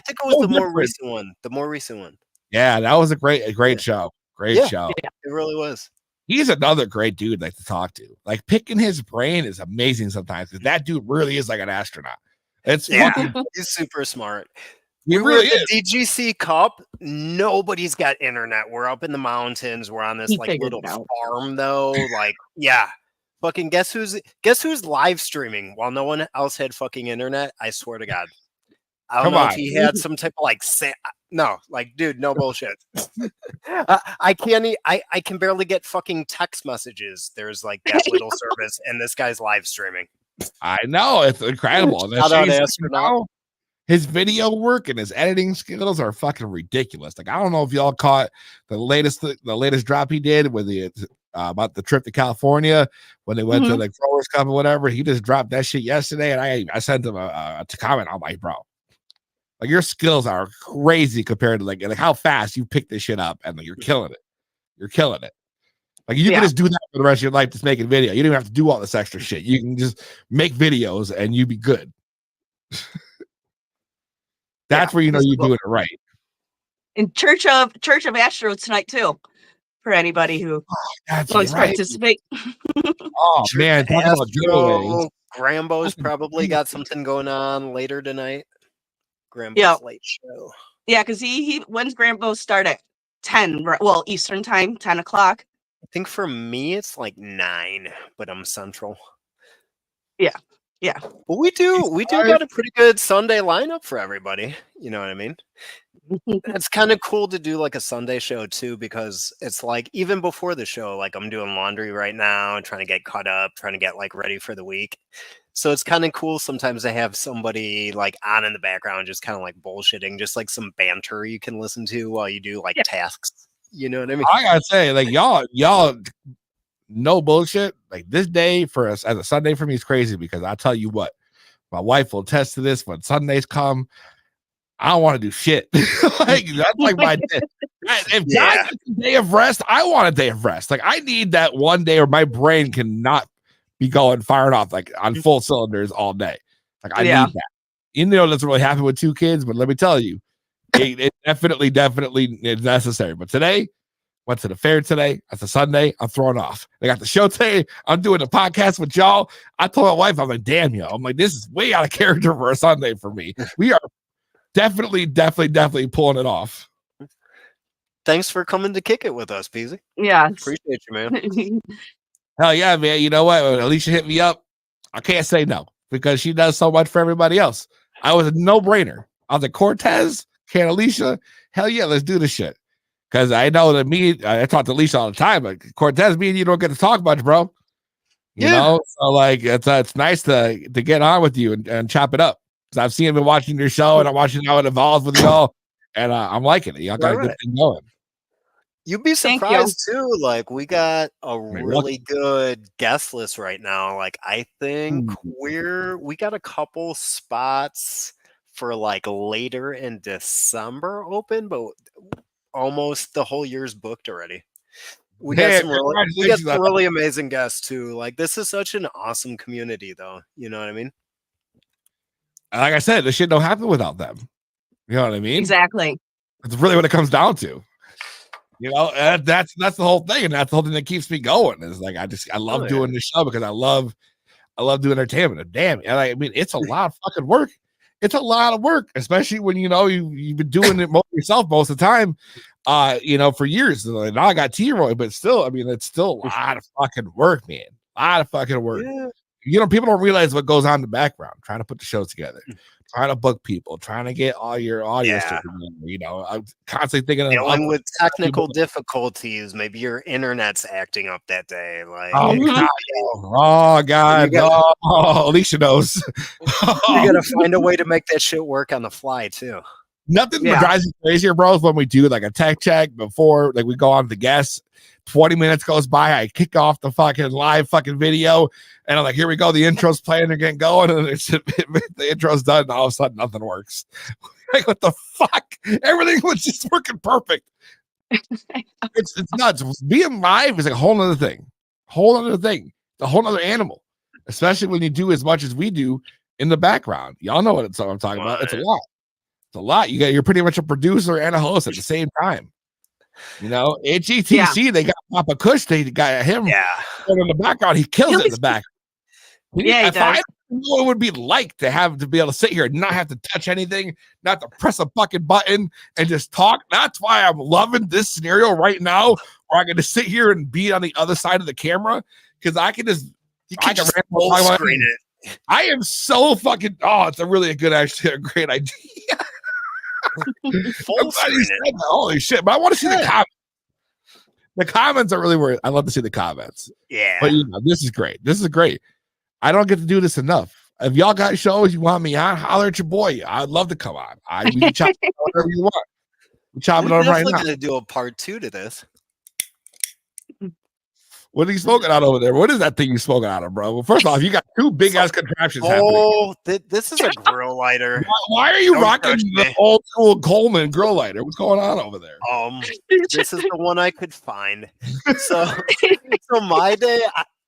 think it was the more recent one. The more recent one. Yeah, that was a great show. Great show. Yeah, it really was. He's another great dude like to talk to. Like picking his brain is amazing sometimes, because that dude really is like an astronaut. It's he's super smart. He really is. The DGC Cup, nobody's got internet. We're up in the mountains. We're on this like little farm though. Like, fucking guess who's live streaming while no one else had fucking internet? I swear to God. I don't know if he had some type of dude, no bullshit. I can barely get fucking text messages. There's like that little service, and this guy's live streaming. I know, it's incredible. His video work and his editing skills are fucking ridiculous. Like, I don't know if y'all caught the latest drop he did with the about the trip to California when they went to the Growers Cup or whatever. He just dropped that shit yesterday, and I sent him a comment. I'm like, bro, like your skills are crazy compared to like how fast you pick this shit up, and like, you're killing it. You're killing it. Like you can just do that for the rest of your life, just making video. You don't even have to do all this extra shit. You can just make videos and you be good. That's where you're doing it right. In Church of Astro tonight too, for anybody who wants to participate. Oh man, talk about giveaways. Grambo's probably got something going on later tonight. Grambo's late show. Yeah, because when's Grambo start at 10? Well, Eastern time, 10 o'clock. I think for me it's like 9, but I'm Central. Yeah. Well, we do got a pretty good Sunday lineup for everybody. You know what I mean? It's kind of cool to do like a Sunday show too, because it's like even before the show, like I'm doing laundry right now and trying to get caught up, trying to get like ready for the week. So it's kind of cool sometimes to have somebody like on in the background, just kind of like bullshitting, just like some banter you can listen to while you do like tasks. You know what I mean? I gotta say, like y'all, no bullshit. Like this day for us as a Sunday for me is crazy because I tell you what, my wife will attest to this. When Sundays come, I don't want to do shit. Like that's like my day. If God gets a day of rest, I want a day of rest. Like I need that one day where my brain cannot be going firing off like on full cylinders all day. Like I need that. You know, that's really happen with 2 kids, but let me tell you, it definitely is necessary. But today, went to the fair today. That's a Sunday. I'm throwing off. I got the show today. I'm doing a podcast with y'all. I told my wife, I'm like, damn, yo. I'm like, this is way out of character for a Sunday for me. We are definitely pulling it off. Thanks for coming to kick it with us, Peezy. Yeah. Appreciate you, man. Hell yeah, man. You know what? When Alicia hit me up, I can't say no because she does so much for everybody else. I was a no-brainer. I was like, Cortez, can Alicia? Hell yeah, let's do this shit. Because I know that I talk to Alicia all the time, but Cortez, me and you don't get to talk much, bro. You know? So like it's nice to get on with you and chop it up. Because I've been watching your show and I'm watching how it evolves with y'all. And I'm liking it. Y'all got a good thing going. You'd be surprised too. Like we got a really good guest list right now. Like I think we got a couple spots for like later in December open, but almost the whole year's booked already. We got some really amazing guests too. Like this is such an awesome community though. You know what I mean? Like I said, this shit don't happen without them. You know what I mean? Exactly. That's really what it comes down to. You know, that's the whole thing, and that's the whole thing that keeps me going. Is like I love doing this show because I love doing entertainment. And damn, I mean, it's a lot of fucking work. It's a lot of work, especially when you know you've been doing it yourself most of the time. You know, for years. Now I got T-Roy, but still, I mean, it's still a lot of fucking work, man. A lot of fucking work. Yeah. You know, people don't realize what goes on in the background, trying to put the shows together, trying to book people, trying to get all your audio stuff together. You know, I'm constantly thinking dealing with technical difficulties. Maybe your internet's acting up that day. Like, oh God, Alicia knows. You gotta find a way to make that shit work on the fly too. Nothing drives me crazier, bro, is when we do like a tech check before, like we go on the guests. 20 minutes goes by, I kick off the fucking live fucking video, and I'm like, here we go, the intro's playing, they're getting going, and the intro's done, and all of a sudden nothing works. Like, what the fuck? Everything was just working perfect. It's nuts. Being live is like a whole other thing. It's a whole other animal. Especially when you do as much as we do in the background. Y'all know what I'm talking about. It's a lot. It's a lot. You're pretty much a producer and a host at the same time. You know, HETC, they got Papa Kush, they got him in the background. He kills it in the back. Yeah, if I know what it would be like to be able to sit here and not have to touch anything, not to press a fucking button and just talk. That's why I'm loving this scenario right now, where I can just sit here and be on the other side of the camera because I can just full screen it. I am so fucking it's a great idea. Holy shit! But I want to see the comments. The comments are really weird. I love to see the comments. Yeah, but you know, this is great. This is great. I don't get to do this enough. If y'all got shows you want me on, holler at your boy. I'd love to come on. We can chop it whatever you want. We're chopping on right now. Gonna do a part 2 to this. What are you smoking out over there? What is that thing you smoking out of, bro? Well, first off, you got 2 big ass contraptions happening. This is a grill lighter. Why are you rocking the old school Coleman grill lighter? What's going on over there? This is the one I could find. So my day,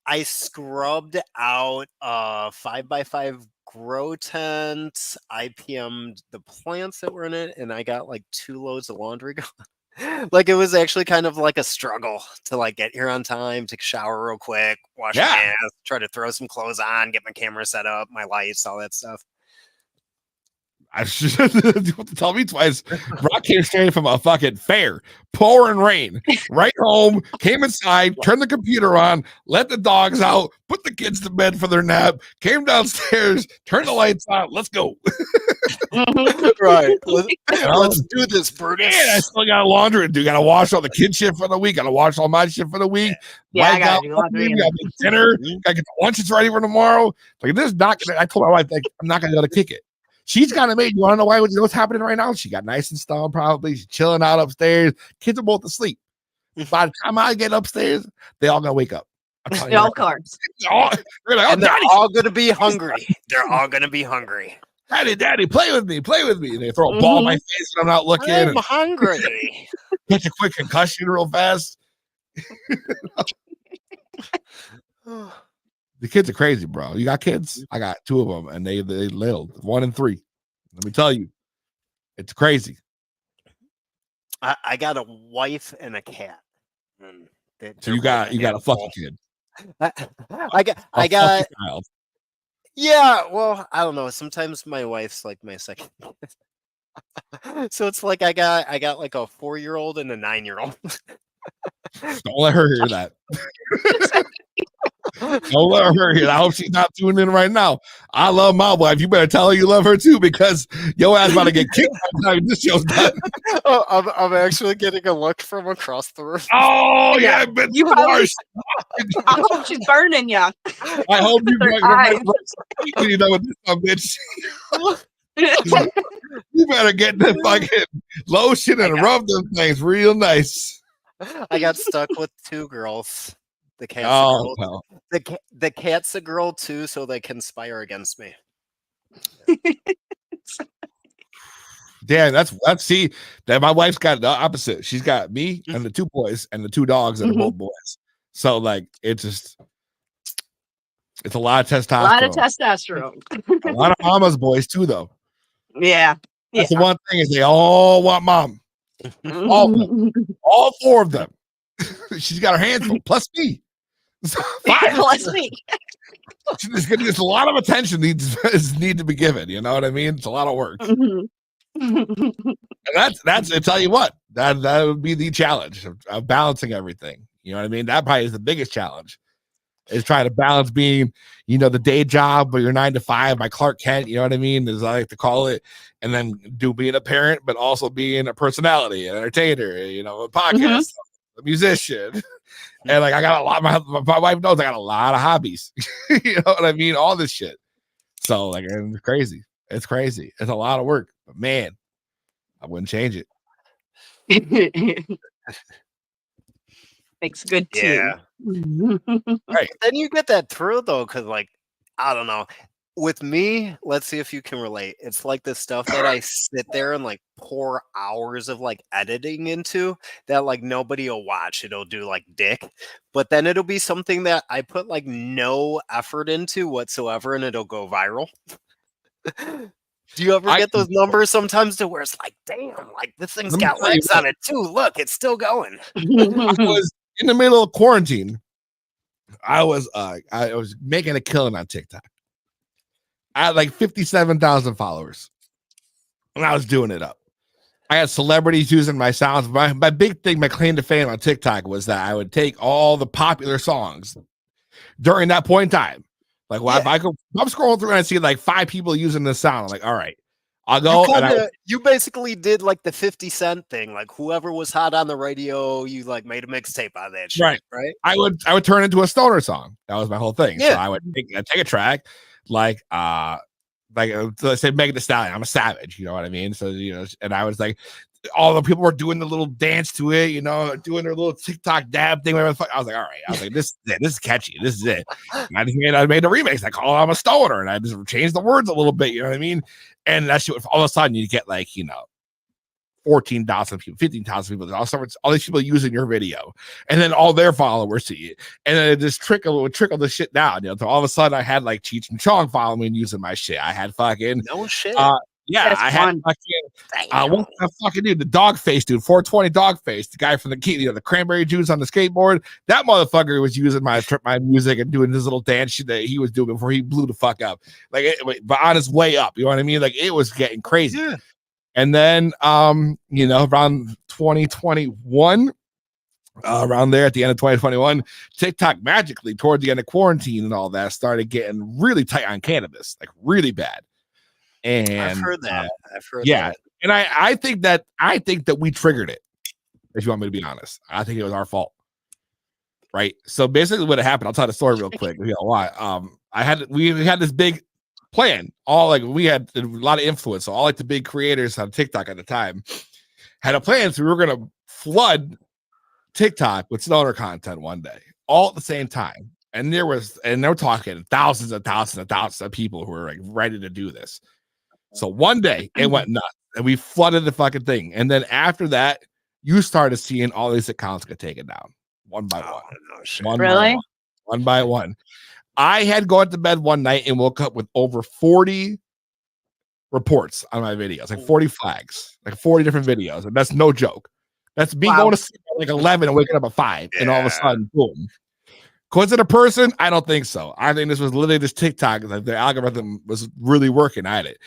I scrubbed out 5x5 grow tent. I PM'd the plants that were in it, and I got like 2 loads of laundry going. Like it was actually kind of like a struggle to like get here on time, take a shower real quick, wash my ass, try to throw some clothes on, get my camera set up, my lights, all that stuff. I should tell me twice. Brock came straight from a fucking fair, pouring rain, right home, came inside, turned the computer on, let the dogs out, put the kids to bed for their nap, came downstairs, turned the lights on. Let's go. Right. Let's do this, Brutus. Man, I still got laundry to do. Got to wash all the kids' shit for the week. Got to wash all my shit for the week. Yeah, I got to do laundry. Got to make dinner. Got to get the lunches ready for tomorrow. Like this, not. I told my wife, like, I'm not gonna be able to kick it. She's got it made. You want to know why? What's happening right now? She got nice and installed. Probably she's chilling out upstairs. Kids are both asleep. By the time I get upstairs, they all gonna wake up. All carbs. They're all gonna be hungry. They're all gonna be hungry. Daddy, play with me. And they throw a ball in my face and I'm not looking. I'm hungry. Catch a quick concussion real fast. The kids are crazy, bro. You got kids? I got 2 of them, and they little 1 and 3. Let me tell you, it's crazy. I got a wife and a cat. So you got a fucking kid. I got. Yeah, well, I don't know. Sometimes my wife's like my second. So it's like I got like a 4-year-old and a 9-year-old. Don't let her hear that. Don't let her hear that. I hope she's not tuning in right now. I love my wife. You better tell her you love her too, because your ass about to get kicked by the time this show's done. Oh, I'm actually getting a look from across the room. Oh yeah, but you probably, I hope she's burning you. I hope you know with this bitch. You better get the fucking lotion and rub them things real nice. I got stuck with 2 girls. The cat's a girl. Well. The cat's a girl too, so they conspire against me. Damn, that's see that my wife's got the opposite. She's got me and the 2 boys and the 2 dogs that are both boys. So like it's a lot of testosterone. A lot of mama's boys too, though. Yeah. That's the one thing is they all want mom. All 4 of them. She's got her hands full, plus me. 5. Plus me. There's a lot of attention need to be given. You know what I mean? It's a lot of work. And that's I tell you what, that would be the challenge of balancing everything. You know what I mean? That probably is the biggest challenge. Is trying to balance being, the day job or your 9 to 5 by Clark Kent, you know what I mean? As I like to call it, and then being a parent, but also being a personality, an entertainer, a podcast, a musician. And like I got a lot, my wife knows I got a lot of hobbies. You know what I mean? All this shit. So like it's crazy. It's crazy. It's a lot of work. But man, I wouldn't change it. Makes good too. Yeah. Right. Then you get that thrill though, because like, I don't know. With me, let's see if you can relate. It's like the stuff that I sit there and like pour hours of like editing into that like nobody will watch. It'll do like dick, but then it'll be something that I put like no effort into whatsoever and it'll go viral. Do you ever get those numbers sometimes to where it's like, damn, like this thing's got legs on it too. Look, it's still going. I was in the middle of quarantine. I was making a killing on TikTok. I had like 57,000 followers, and I was doing it up. I had celebrities using my sounds. My big thing, my claim to fame on TikTok was that I would take all the popular songs during that point in time. Like, if I'm scrolling through and I see like 5 people using this sound, I'm like, all right, I'll go. You basically did like the 50 Cent thing. Like whoever was hot on the radio, you like made a mixtape out of that shit. Right. I would turn into a stoner song. That was my whole thing. Yeah. So I would take a track. Like let's say Megan Thee Stallion. I'm a savage, you know what I mean? So and I was like, all the people were doing the little dance to it, doing their little TikTok dab thing. Whatever the fuck. I was like, all right. I was like, this is catchy. This is it. And I made a remix. I call I'm a stoner, and I just changed the words a little bit. You know what I mean? And that shit. All of a sudden, you get like 14,000 people, 15,000 people. All these people using your video, and then all their followers see it, and then it just trickle the shit down. So all of a sudden, I had like Cheech and Chong following me and using my shit. I had fucking no shit. Yeah, That's I had fun. what the fucking dude, the dog face dude, 420 dog face, the guy from the cranberry juice on the skateboard. That motherfucker was using my music and doing this little dance shit that he was doing before he blew the fuck up. Like, but on his way up, you know what I mean? Like, it was getting crazy. Yeah. And then, around 2021. Around there at the end of 2021, TikTok magically towards the end of quarantine and all that started getting really tight on cannabis, like really bad. And I've heard that. Yeah, and I think that we triggered it. If you want me to be honest, I think it was our fault. Right. So basically, what happened, I'll tell the story real quick. You know why? We had this big plan. We had a lot of influence. So all like the big creators on TikTok at the time had a plan. So we were gonna flood TikTok with stoner content one day, all at the same time. And they were talking thousands and thousands and thousands of people who were like ready to do this. So one day it went nuts and we flooded the fucking thing. And then after that, you started seeing all these accounts get taken down one by one. One by one. I had gone to bed one night and woke up with over 40 reports on my videos, like 40 flags, like 40 different videos. And that's no joke. That's me going to sleep at like 11 and waking up at 5, and all of a sudden, boom. Was it a person? I don't think so. I think this was literally just TikTok. Like the algorithm was really working at it.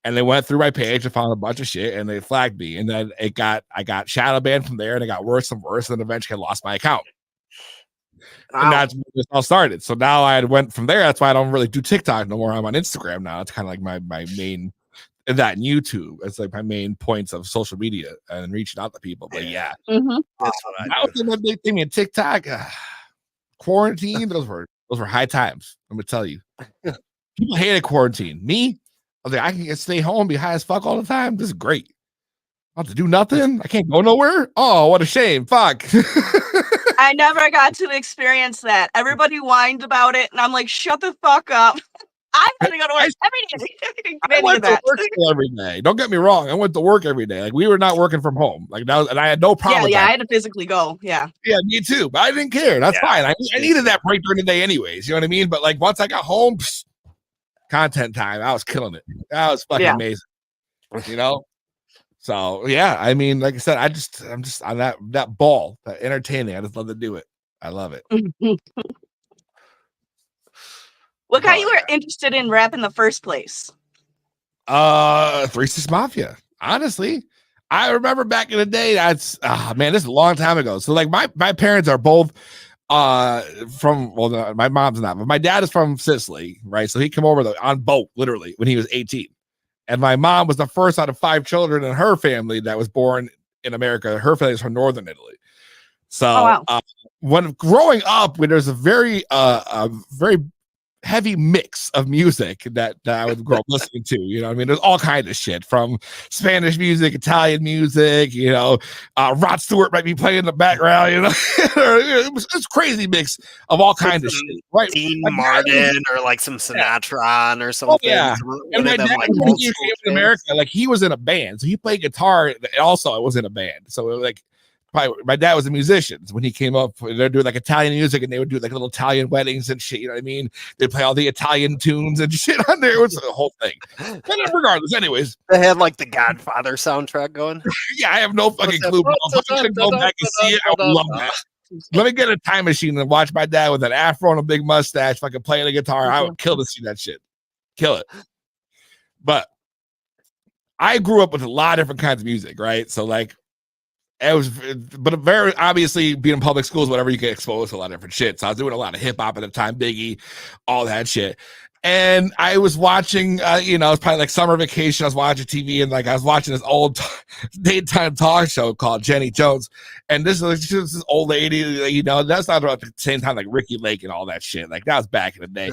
And they went through my page and found a bunch of shit, and they flagged me. And then I got shadow banned from there, and it got worse and worse. And eventually I lost my account. Wow. And that's when it all started. So now I went from there. That's why I don't really do TikTok no more. I'm on Instagram now. It's kind of like my main. And that and YouTube, it's like my main points of social media and reaching out to people. But yeah, that's what I do. That big thing in TikTok, quarantine. Those were high times. I'm gonna tell you, people hated quarantine. Me, I was like, I can stay home, be high as fuck all the time. This is great. I don't have to do nothing. I can't go nowhere. Oh, what a shame. Fuck. I never got to experience that. Everybody whined about it, and I'm like, shut the fuck up. I'm gonna go to work every day. I went to work every day. Don't get me wrong. I went to work every day. Like, we were not working from home. Like, that was, and I had no problem. Yeah, I had to physically go. Yeah, me too. But I didn't care. That's fine. I needed that break during the day, anyways. You know what I mean? But like, once I got home, content time. I was killing it. That was fucking amazing. You know. So yeah, I mean, like I said, I'm just on that ball, that entertaining. I just love to do it. I love it. What got you interested in rap in the first place? 3 6 Mafia. Honestly, I remember back in the day. That's man, this is a long time ago. So like my parents are both my mom's not, but my dad is from Sicily, right? So he came over on boat literally when he was 18, and my mom was the first out of 5 children in her family that was born in America. Her family is from Northern Italy. So when growing up, when there's a very heavy mix of music that I would grow up listening to, you know what I mean? There's all kinds of shit, from Spanish music, Italian music, you know, Rod Stewart might be playing in the background, you know. it was crazy mix of all kinds of shit, right? Dean Martin or like some Sinatra or something. Oh, yeah. And my dad, when he came to America, like, he was in a band, so he played guitar, and also I was in a band, so it was like, my dad was a musician. So when he came up, they're doing like Italian music, and they would do like little Italian weddings and shit. You know what I mean? They'd play all the Italian tunes and shit on there. It was the whole thing. But regardless, anyways, they had like the Godfather soundtrack going. Yeah, I have no fucking clue. If I could go back and see it, I would love that. Let me get a time machine and watch my dad with an afro and a big mustache fucking playing the guitar. I would kill to see that shit. Kill it. But I grew up with a lot of different kinds of music, right? So like, it was, but very obviously being in public schools, whatever, you get exposed to a lot of different shit. So I was doing a lot of hip hop at the time, Biggie, all that shit. And I was watching, it was probably like summer vacation. I was watching TV, and like I was watching this old daytime talk show called Jenny Jones. And this was this old lady, that's not around the same time like Ricky Lake and all that shit. Like, that was back in the day.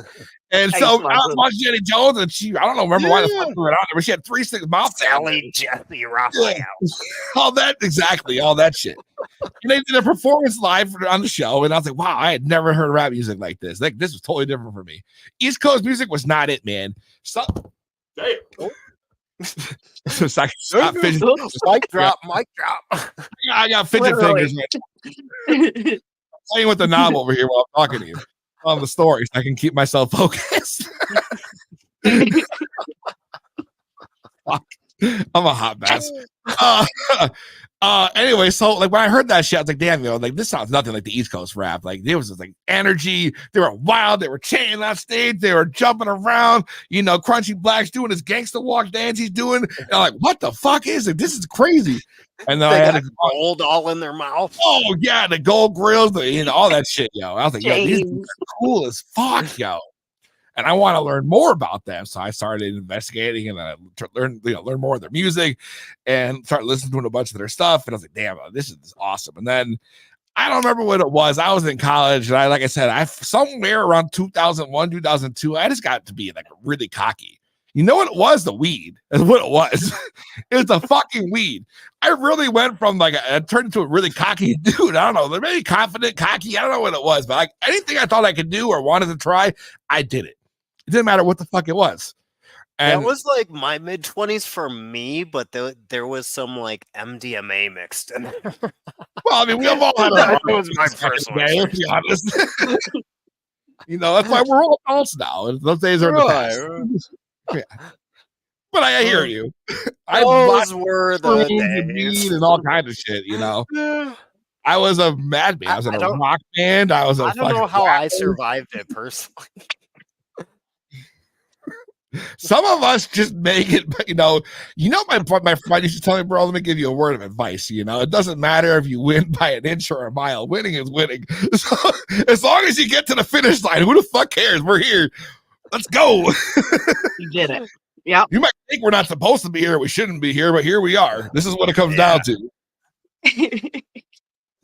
And so I was watching Jenny Jones, and remember why the fuck we were on there, but she had 3 6 Mafia. Sally Jesse Raphael. All that shit. And they did a performance live on the show, and I was like, wow, I had never heard rap music like this. Like, this was totally different for me. East Coast music was not it, man. Damn. Mic drop. I got fidget fingers. I'm playing with the knob over here while I'm talking to you. On the stories, I can keep myself focused. Fuck. I'm a hot mess. Anyway, so like when I heard that shit, I was like, damn, like this sounds nothing like the East Coast rap. Like there was just like energy, they were wild, they were chanting on stage, they were jumping around, Crunchy Black's doing his gangster walk dance he's doing. And I'm like, what the fuck is it? This is crazy. And then They I had got gold all in their mouth. oh yeah, the gold grills, all that shit, yo. I was like, yo, these dudes are cool as fuck, yo. And I want to learn more about them. So I started investigating and I learn more of their music and start listening to a bunch of their stuff. And I was like, damn, this is awesome. And then I don't remember what it was. I was in college and like I said, somewhere around 2001, 2002, I just got to be like really cocky. You know what it was? The weed is what it was. It was the fucking weed. I really went from I turned into a really cocky dude. I don't know. Maybe confident, cocky. I don't know what it was, but like anything I thought I could do or wanted to try, I did it. It didn't matter what the fuck it was. And that was like my mid-20s for me, but there was some like MDMA mixed in there. Well, I mean, we have all had that was my personal day, let's be honest. That's why we're all adults now. Those days are in the past. Yeah. But I hear you. Those were the days. And all kinds of shit, I was a madman. I was in a rock band. I don't know how I survived it personally. Some of us just make it, but my friend used to tell me, bro, let me give you a word of advice. It doesn't matter if you win by an inch or a mile. Winning is winning. So as long as you get to the finish line, who the fuck cares? We're here. Let's go. You did it. Yeah. You might think we're not supposed to be here, we shouldn't be here, but here we are. This is what it comes down to.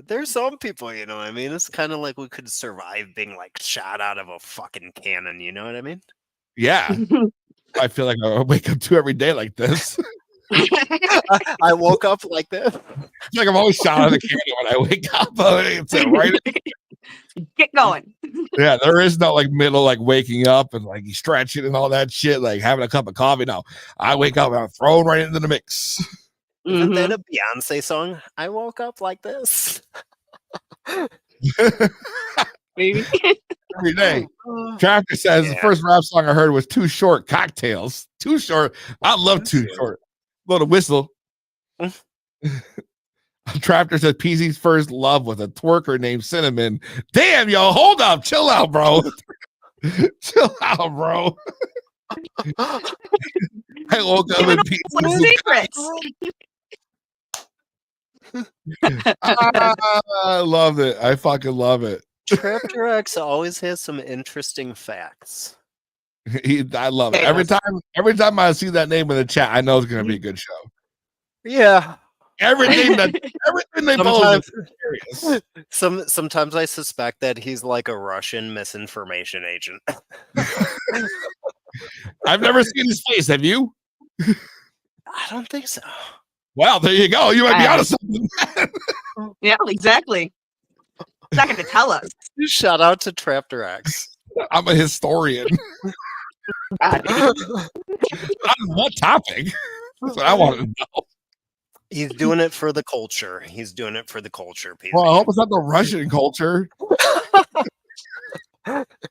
There's some people, I mean? It's kind of like we could survive being like shot out of a fucking cannon, you know what I mean? Yeah. I feel like I wake up to every day like this. I woke up like this. It's like I'm always shot out of the cannon when I wake up. It's right. Get going. Yeah, there is no middle waking up and you stretching and all that shit, having a cup of coffee. No, I wake up and I'm thrown right into the mix. Isn't that a Beyonce song? I woke up like this. Maybe. Every day. Traffic says the first rap song I heard was Too Short Cocktails. Too Short. I love Too Short. Little whistle. Traptor says Peezy's first love was a twerker named Cinnamon. Damn, yo, hold up. Chill out, bro. Chill out, bro. I woke up and Peezy. I love it. I fucking love it. Traptor X always has some interesting facts. I love it. Every time I see that name in the chat, I know it's gonna be a good show. Yeah. Everything they post is serious. Sometimes I suspect that he's like a Russian misinformation agent. I've never seen his face. Have you? I don't think so. Well, there you go. You might be onto something. Yeah, exactly. He's not going to tell us. Shout out to Traptor X. I'm a historian. On what topic? That's what I want to know. He's doing it for the culture. He's doing it for the culture, Peezy. Well, I hope it's not the Russian culture.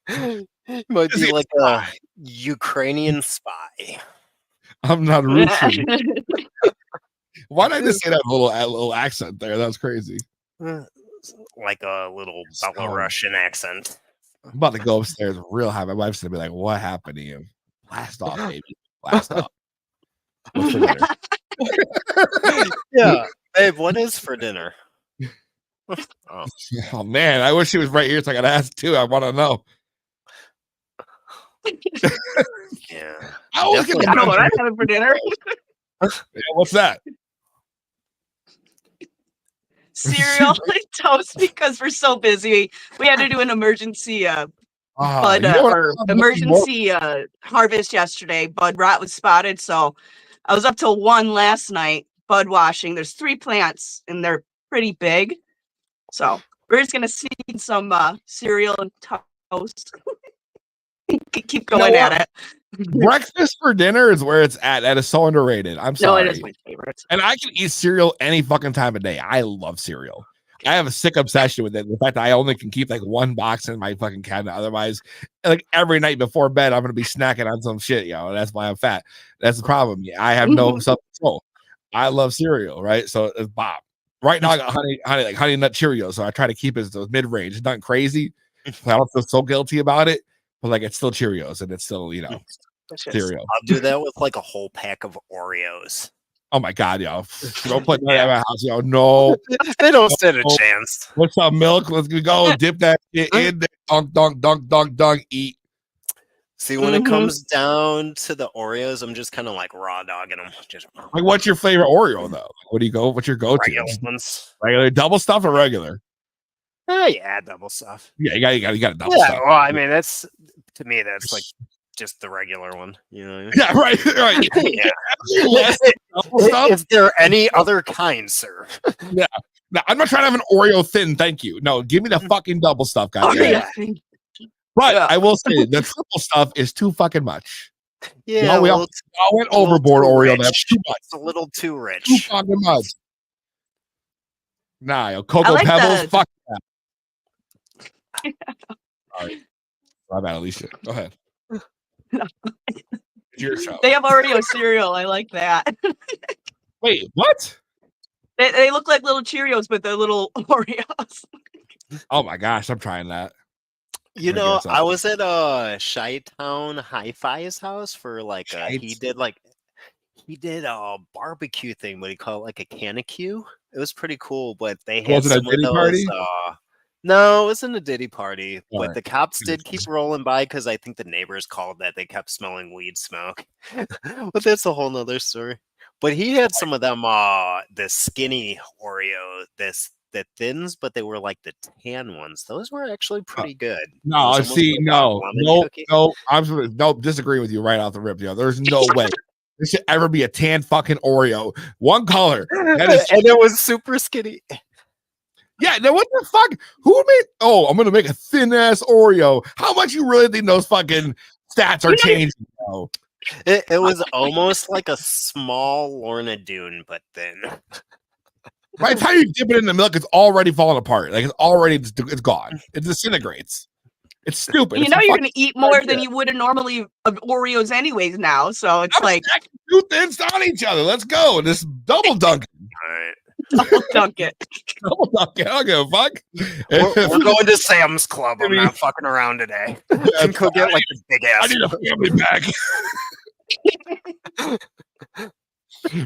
He might be like a Ukrainian spy. I'm not Russian. Why did I just say that little accent there? That was crazy. Like a little Belarusian accent. I'm about to go upstairs real high. My wife's gonna be like, "What happened to you? Blast off, baby. Blast off." What's for dinner? Yeah, babe. What is for dinner? Oh man, I wish she was right here so I could ask too. I want to know. Yeah, I don't know what I'm having for dinner. Yeah, what's that? Cereal and toast because we're so busy. We had to do an emergency emergency harvest yesterday. Bud rot was spotted, so I was up till 1 last night bud washing. There's 3 plants and they're pretty big, so we're just gonna seed some cereal and toast. Keep going at it. Breakfast for dinner is where it's at. That is so underrated. I'm sorry. No, it is my favorite. And I can eat cereal any fucking time of day. I love cereal. I have a sick obsession with it. The fact that I only can keep 1 box in my fucking cabinet. Otherwise, every night before bed, I'm gonna be snacking on some shit, yo. That's why I'm fat. That's the problem. Yeah, I have no So I love cereal, right? So it's Bob. Right now I got honey nut Cheerios, so I try to keep it mid range. It's not crazy. I don't feel so guilty about it, but like it's still Cheerios and it's still cereal. I'll do that with like a whole pack of Oreos. Oh my god, yo! Don't put that in my house, yo. No, they don't stand a chance. What's some milk? Let's go dip that shit in there. Dunk, eat. See, when it comes down to the Oreos, I'm just kind of like raw dogging them. Just like, what's your favorite Oreo though? What do you go? What's your go-to? Regular ones. Regular double stuff or regular? Yeah, double stuff. Yeah, you got a double stuff. Well, I mean, that's to me, that's like just the regular one. You know? Yeah, right. Yeah. Is there any other kind, sir? Yeah. No, I'm not trying to have an Oreo thin. Thank you. No, give me the fucking double stuff, guys. But I will say the triple stuff is too fucking much. Yeah, we all went overboard. Oreo, that's too much. It's a little too rich. Too fucking much. Nah, Cocoa like Pebbles. Fuck that. All right. My bad, Alicia. Go ahead. Your show. They have Oreo cereal. I like that. Wait, what? They look like little Cheerios, but they're little Oreos. Oh my gosh, I'm trying that. You know, I was at Chi-Town Hi-Fi's house for like he did a barbecue thing, but he called it like a canacue. It was pretty cool, but they had was it a Diddy party? No, it wasn't a Diddy party, but right. The cops did keep rolling by because I think the neighbors called that they kept smelling weed smoke. But that's a whole nother story. But he had some of them, the skinny Oreo, the thins, but they were like the tan ones. Those were actually pretty good. No, see, no, I'm disagreeing with you right off the rip, yo. There's no way there should ever be a tan fucking Oreo, one color, and it was super skinny. Yeah, then what the fuck? Who made? Oh, I'm gonna make a thin ass Oreo. How much you really think those fucking stats are changing? Now? It was almost like a small Lorna Doone, but thin. By the time you dip it in the milk, it's already falling apart. Like it's gone. It disintegrates. It's stupid. You know you're gonna eat more than you would have normally of Oreos anyways now. So it's like two thins on each other. Let's go. This double dunk. All right. Double dunk it. Double dunk it. I don't give a fuck. We're going to Sam's Club. I'm not fucking around today. You can go get like the big ass. I need a family bag.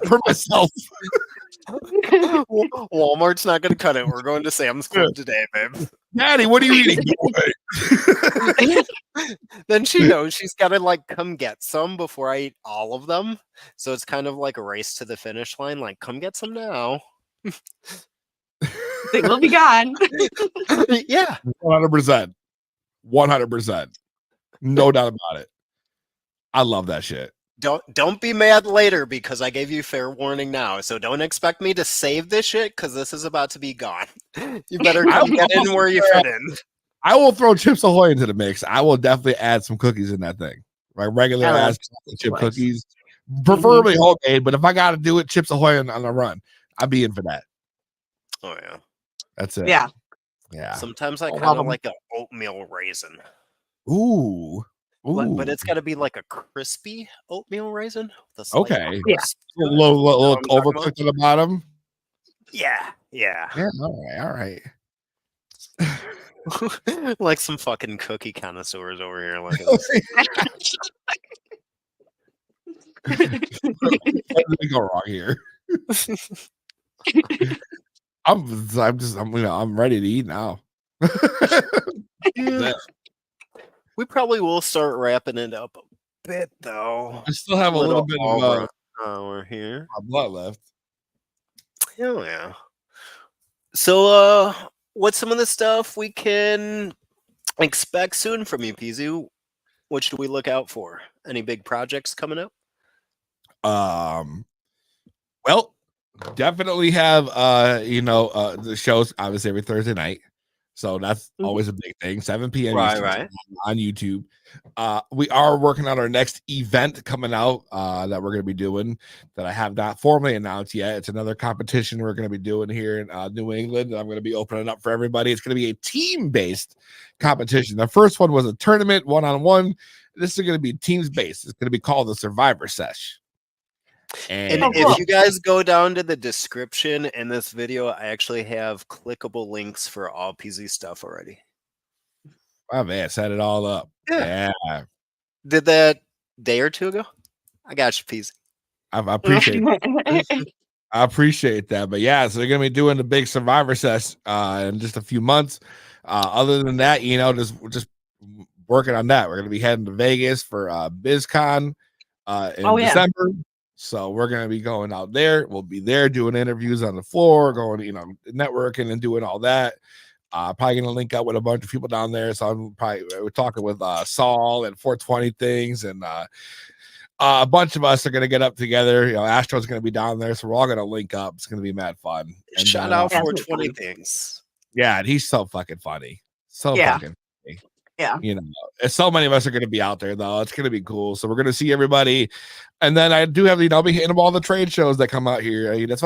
For myself. Walmart's not going to cut it. We're going to Sam's Club today, babe. Daddy, what are you eating? Then she knows she's got to like come get some before I eat all of them. So it's kind of like a race to the finish line. Like, come get some now. They will be gone. Yeah, 100%. 100%. No doubt about it. I love that shit. Don't be mad later because I gave you fair warning now. So don't expect me to save this shit because this is about to be gone. You better come get in where you fit in. I will throw Chips Ahoy into the mix. I will definitely add some cookies in that thing. Right, regular ass chip cookies, preferably homemade. But if I got to do it, Chips Ahoy on the run, I'd be in for that. Oh yeah, that's it. Yeah. Sometimes I kind of like an oatmeal raisin. Ooh. But it's got to be like a crispy oatmeal raisin. Okay. Yeah. A little overcooked at the bottom. Yeah. All right. Like some fucking cookie connoisseurs over here. Like, what did go wrong here? I'm ready to eat now. Yeah. We probably will start wrapping it up a bit, though. I still have a little bit of hour here. Blood left. Hell yeah. So, what's some of the stuff we can expect soon from you, Peezy? What should we look out for? Any big projects coming up? Well, definitely have the shows obviously every Thursday night. So that's always a big thing. 7 p.m. Right. On YouTube. We are working on our next event coming out that we're going to be doing that I have not formally announced yet. It's another competition we're going to be doing here in New England. I'm going to be opening up for everybody. It's going to be a team-based competition. The first one was a tournament, one-on-one. This is going to be teams-based. It's going to be called the Survivor Sesh. And And if you guys go down to the description in this video, I actually have clickable links for all Peezy stuff already. my man set it all up. Yeah. Yeah. Did that day or two ago. I got you, Peezy. I appreciate I appreciate that. But yeah, so they're gonna be doing the big Survivor Sess in just a few months. Other than that, you know, just working on that. We're gonna be heading to Vegas for BizCon in December. So we're gonna be going out there. We'll be there doing interviews on the floor, going, you know, networking and doing all that. Probably gonna link up with a bunch of people down there. So we're talking with Saul and 420 things, and a bunch of us are gonna get up together. You know, Astro's gonna be down there, so we're all gonna link up. It's gonna be mad fun. And shout out 420 things. Yeah, and he's so fucking funny. So fucking funny. Yeah. You know, so many of us are gonna be out there though. It's gonna be cool. So we're gonna see everybody. And then I do have, you know, I'll be hitting up all the trade shows that come out here. I mean, that's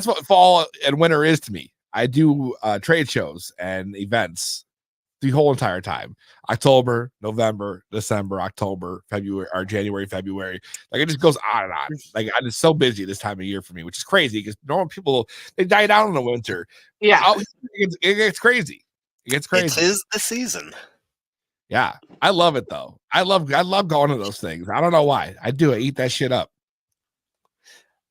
what fall and winter is to me. I do trade shows and events the whole entire time. October, November, December, October, February, or January, February. Like it just goes on and on. Like I'm just so busy this time of year for me, which is crazy because normal people, they die down in the winter. Yeah. It gets crazy. It gets crazy. It is the season. Yeah. I love it though. I love going to those things. I don't know why. I do. I eat that shit up.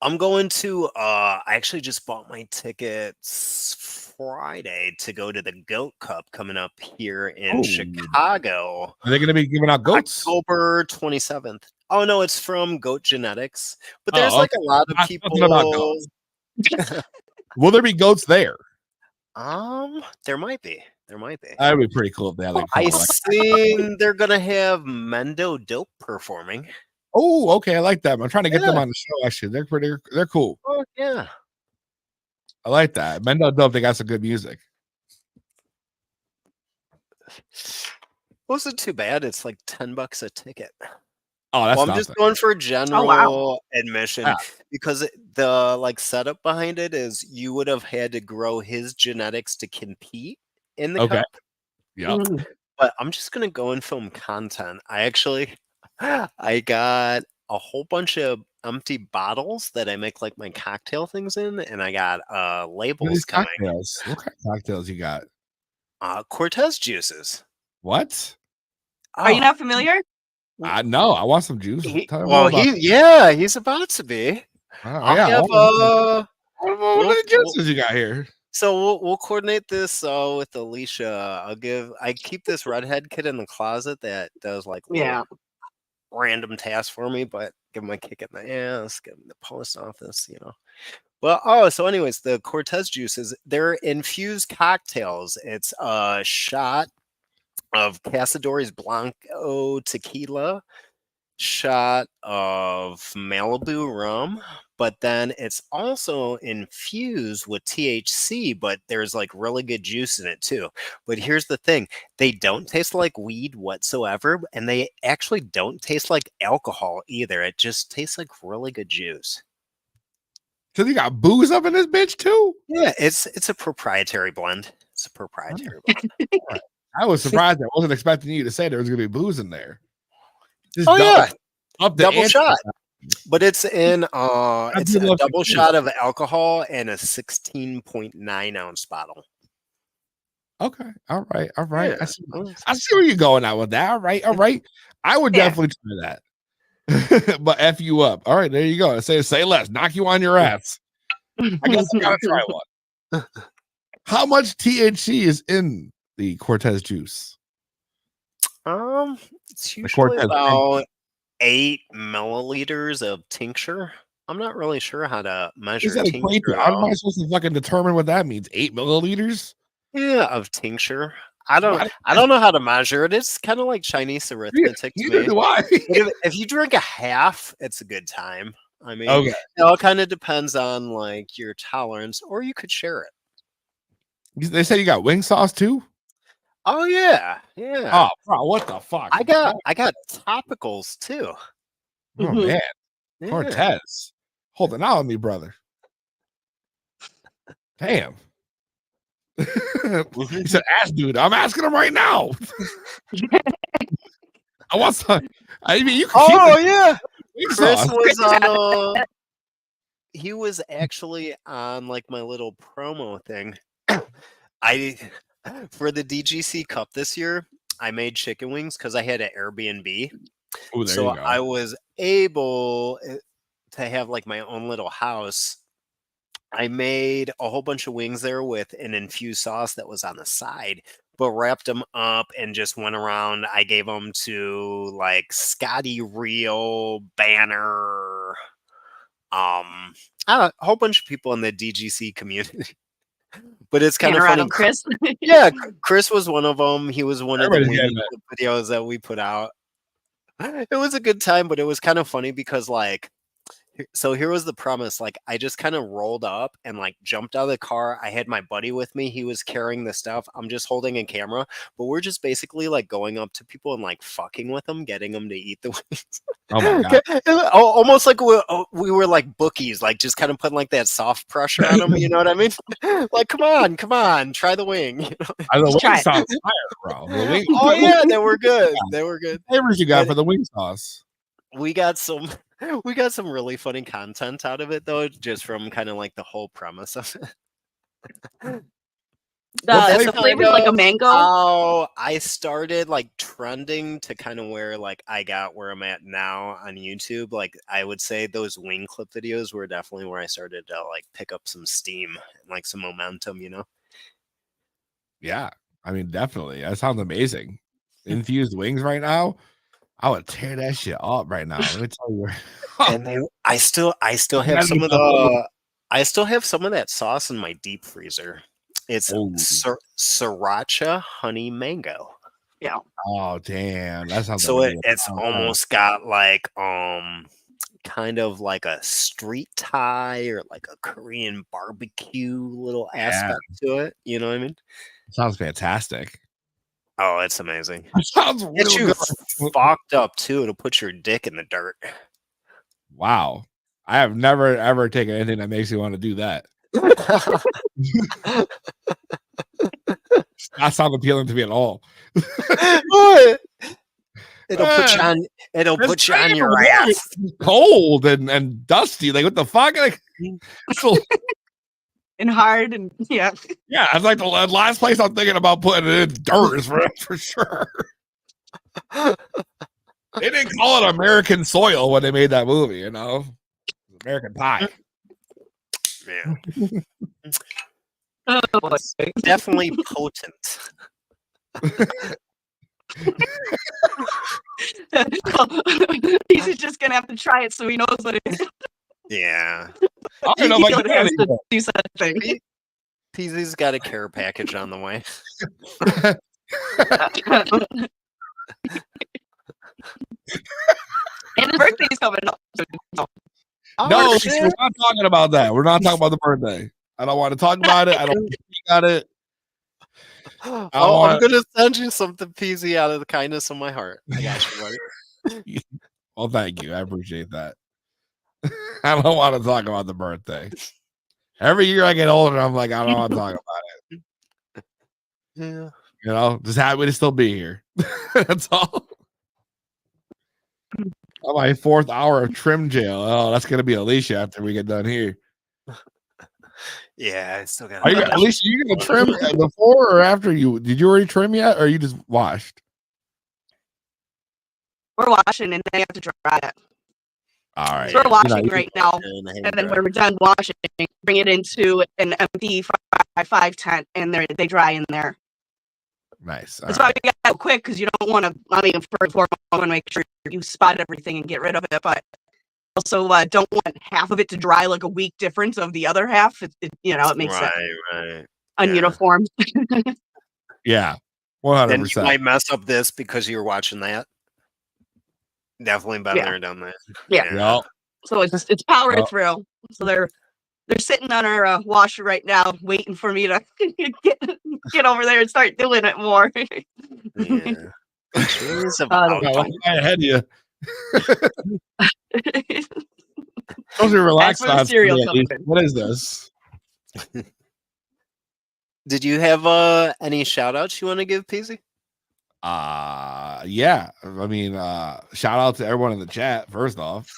I'm going to I actually just bought my tickets Friday to go to the Goat Cup coming up here in Chicago. Are they going to be giving out goats? October 27th. Oh no, it's from Goat Genetics. But there's like a lot of people. Will there be goats there? There might be. That'd be pretty cool if they had like. I seen they're gonna have Mendo Dope performing. Oh, okay. I like that. I'm trying to get them on the show. Actually, they're cool. Oh yeah, I like that. Mendo Dope. They got some good music. Wasn't too bad. It's like $10 a ticket. Oh, that's. Well, I'm just going for general admission Yeah. because the like setup behind it is you would have had to grow his genetics to compete in the cup. Yeah. But I'm just gonna go and film content. I got a whole bunch of empty bottles that I make like my cocktail things in, and I got labels coming. Cocktails. What kind of cocktails you got? Cortez juices. What? Are you not familiar? No, I want some juice. He's about to be. What are the juices you got here? So we'll coordinate this with Alicia. I keep this redhead kid in the closet that does like random tasks for me, but give him a kick in the ass, give him the post office, you know. Well, so anyways, the Cortez juices, they're infused cocktails. It's a shot of Casadores Blanco tequila, shot of Malibu rum, but then it's also infused with THC, but there's like really good juice in it too. But here's the thing, they don't taste like weed whatsoever, and they actually don't taste like alcohol either. It just tastes like really good juice. So you got booze up in this bitch too? Yeah, it's a proprietary blend. It's a proprietary blend. I was surprised. I wasn't expecting you to say there was gonna be booze in there. Just double shot. But it's in it's a double shot of alcohol and a 16.9 ounce bottle. Okay. All right. Yeah. I see where you're going out with that. All right. I would definitely try that. But F you up. All right, there you go. Say less, knock you on your ass. I guess I gotta try one. How much THC is in the Cortez juice? It's usually about 8 milliliters of tincture. I'm not really sure how to measure tincture. How am I supposed to fucking determine what that means? 8 milliliters? Yeah, of tincture. I don't know how to measure it. It's kind of like Chinese arithmetic to me. Do I. If you drink a half, it's a good time. I mean, it all kind of depends on like your tolerance, or you could share it. They said you got wing sauce too? Oh yeah. Oh, bro, what the fuck? I got topicals too. Oh man, Cortez, hold it out on me, brother. Damn. He said, "Ask, dude." I'm asking him right now. I want some. I mean, you can. Yeah. Chris was on. he was actually on like my little promo thing. I for the DGC Cup this year, I made chicken wings because I had an Airbnb. Oh, there So you go. I was able to have like my own little house. I made a whole bunch of wings there with an infused sauce that was on the side, but wrapped them up and just went around. I gave them to like Scotty Real, Banner, a whole bunch of people in the DGC community. But it's kind of funny. Chris. Yeah, Chris was one of them. He was one of the Everybody's wing getting videos that we put out. It was a good time, but it was kind of funny because like so here was the premise. Like I just kind of rolled up and like jumped out of the car. I had my buddy with me. He was carrying the stuff. I'm just holding a camera, but we're just basically like going up to people and like fucking with them, getting them to eat the wings. Oh my god! Almost like we were like bookies, like just kind of putting like that soft pressure on them. You know what I mean? Like, come on, try the wing. You know? The try wing it. sauce, is fire, bro. The wing. Oh yeah, they were good. They were good. Flavors you got But for the wing sauce? we got some really funny content out of it though, just from kind of like the whole premise of it. The flavors like a mango. Oh, I started like trending to kind of where like I got where I'm at now on YouTube. Like I would say those wing clip videos were definitely where I started to like pick up some steam and like some momentum, you know? Yeah, I mean, definitely. That sounds amazing. Infused wings right now. I would tear that shit up right now. Let me tell you. And I still have some of that sauce in my deep freezer. It's sriracha honey mango. Yeah. Oh damn, that sounds so it's almost got like kind of like a street Thai or like a Korean barbecue little aspect to it. You know what I mean? Sounds fantastic. Oh, it's amazing. It sounds Get real you good. fucked up too. It'll put your dick in the dirt. Wow. I have never ever taken anything that makes me want to do that. That sounds appealing to me at all. What? It'll put you on your ass. Cold and dusty. Like what the fuck? Like, and hard and yeah. Yeah, it's like the last place I'm thinking about putting it in dirt is for sure. They didn't call it American soil when they made that movie, you know. American Pie. Yeah. Oh, boy. Definitely potent. He's just gonna have to try it so he knows what it is. Yeah. I don't know if I can do something. Peezy's got a care package on the way. And his birthday's coming up. No, we're not talking about that. We're not talking about the birthday. I don't want to talk about it. I don't want to speak on it. I'm gonna send you something, Peezy, out of the kindness of my heart. I got you, buddy. Well, thank you. I appreciate that. I don't want to talk about the birthday. Every year I get older, I'm like, I don't want to talk about it. Yeah. You know, just happy to still be here. That's all. On my 4th hour of trim jail. Oh, that's gonna be Alicia after we get done here. Yeah, I still got. Alicia, you gonna trim before or after you? Did you already trim yet, or you just washed? We're washing and then you have to dry it. All right. So we're washing right now, and then when we're done washing, bring it into an empty 5x5 tent, and they dry in there. Nice. That's why we got to go quick, because you don't want to. I mean, first I want to make sure you spot everything and get rid of it, but also don't want half of it to dry like a week difference of the other half. It makes it ununiform. Yeah, 100%. Then you might mess up this because you're watching that. Definitely been there, done that. Yeah. So it's power through. So they're sitting on our washer right now, waiting for me to get over there and start doing it more. Yeah. Jeez, I had you. Supposed to relax on cereal. What is this? Did you have any shout outs you want to give, Peezy? Yeah. I mean, shout out to everyone in the chat, first off.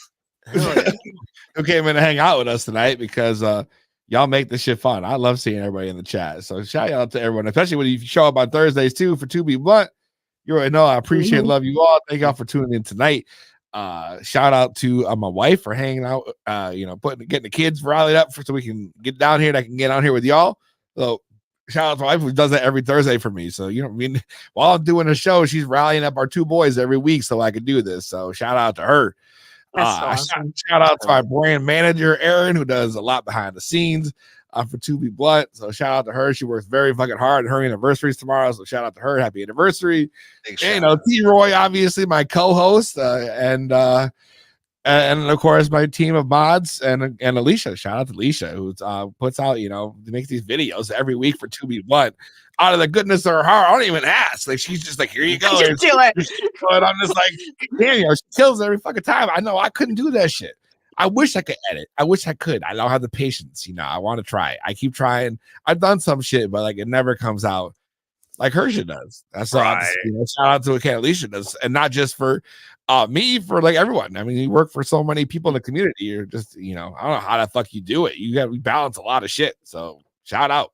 who came in to hang out with us tonight because y'all make this shit fun. I love seeing everybody in the chat. So shout out to everyone, especially when you show up on Thursdays too for 2B Blunt. You already know I appreciate love you all. Thank y'all for tuning in tonight. Shout out to my wife for hanging out, getting the kids rallied up so we can get down here and I can get on here with y'all. So shout out to my wife who does that every Thursday for me. So while I'm doing a show, she's rallying up our two boys every week so I can do this. So shout out to her. That's so awesome. Shout out to my brand manager, Erin, who does a lot behind the scenes for 2B Blunt. So shout out to her. She works very fucking hard. Her anniversary is tomorrow. So shout out to her. Happy anniversary. And T-Roy, obviously, my co-host, and of course my team of mods and Alicia. Shout out to Alicia, who puts out, makes these videos every week for 2B Blunt. Out of the goodness of her heart, I don't even ask. Like, she's just like, here you go. Just do it. But I'm just like, damn, she kills every fucking time. I know I couldn't do that shit. I wish I could edit. I wish I could. I don't have the patience. I want to try. I keep trying. I've done some shit, but like it never comes out like her shit does. That's right. Shout out to what Alicia does, and not just for me, for like everyone. I mean, you work for so many people in the community. You're just, I don't know how the fuck you do it. You got to balance a lot of shit. So shout out.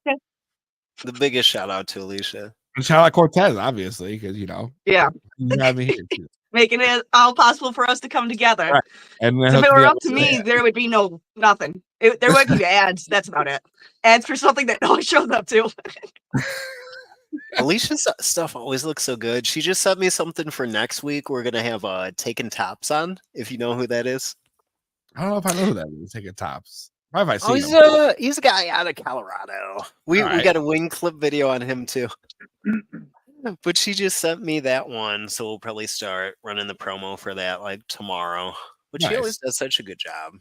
The biggest shout out to Alicia. And shout out Cortez, obviously, because you have me here too. Making it all possible for us to come together. Right. And if it were up to me, there would be nothing. There would be ads. That's about it. Ads for something that no one shows up to. Alicia's stuff always looks so good. She just sent me something for next week. We're gonna have Taking Tops on. If you know who that is. I don't know if I know who that is. Taking Tops. Why have I seen him? He's a guy out of Colorado. We got a wing clip video on him too. But she just sent me that one, so we'll probably start running the promo for that like tomorrow. But she always does such a good job.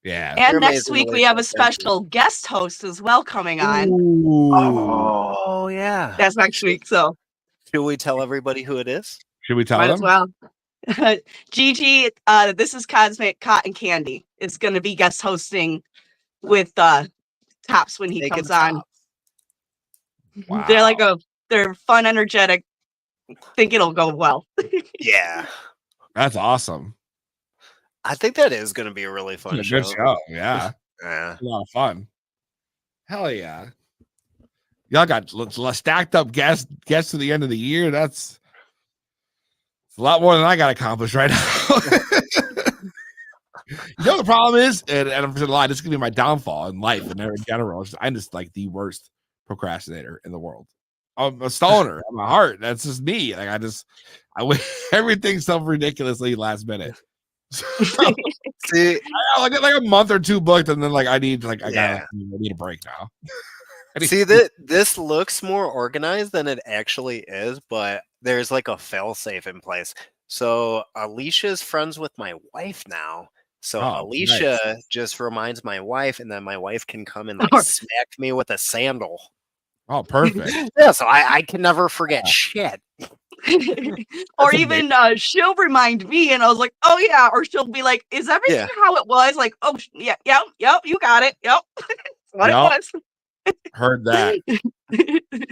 Yeah. And next week we have a special guest host as well coming on. Ooh. Oh yeah. That's next week. So should we tell everybody who it is? Should we tell them? As well. Gigi, this is Cosmic Cotton Candy. It's gonna be guest hosting with Tops when he comes on. Wow. They're fun, energetic. Think it'll go well. Yeah. That's awesome. I think that is going to be a really fun show. Good show. Yeah. Yeah. A lot of fun. Hell yeah. Y'all got stacked up guests to the end of the year. That's a lot more than I got accomplished right now. The problem is, and I'm just gonna lie, this is gonna be my downfall in life and in general. I'm just like the worst procrastinator in the world. I'm a stoner at my heart. That's just me. Like I wish everything's so ridiculously last minute. See, I get like a month or two booked, and then like I need a break now. See that this looks more organized than it actually is, but there's like a fail safe in place. So Alicia's friends with my wife now. So Alicia just reminds my wife, and then my wife can come and like smack me with a sandal. Oh, perfect. Yeah, so I can never forget shit. Or even she'll remind me, and I was like, "Oh yeah," or she'll be like, "Is everything how it was?" Like, "Oh yeah, yep, you got it, yep." What it was. Heard that.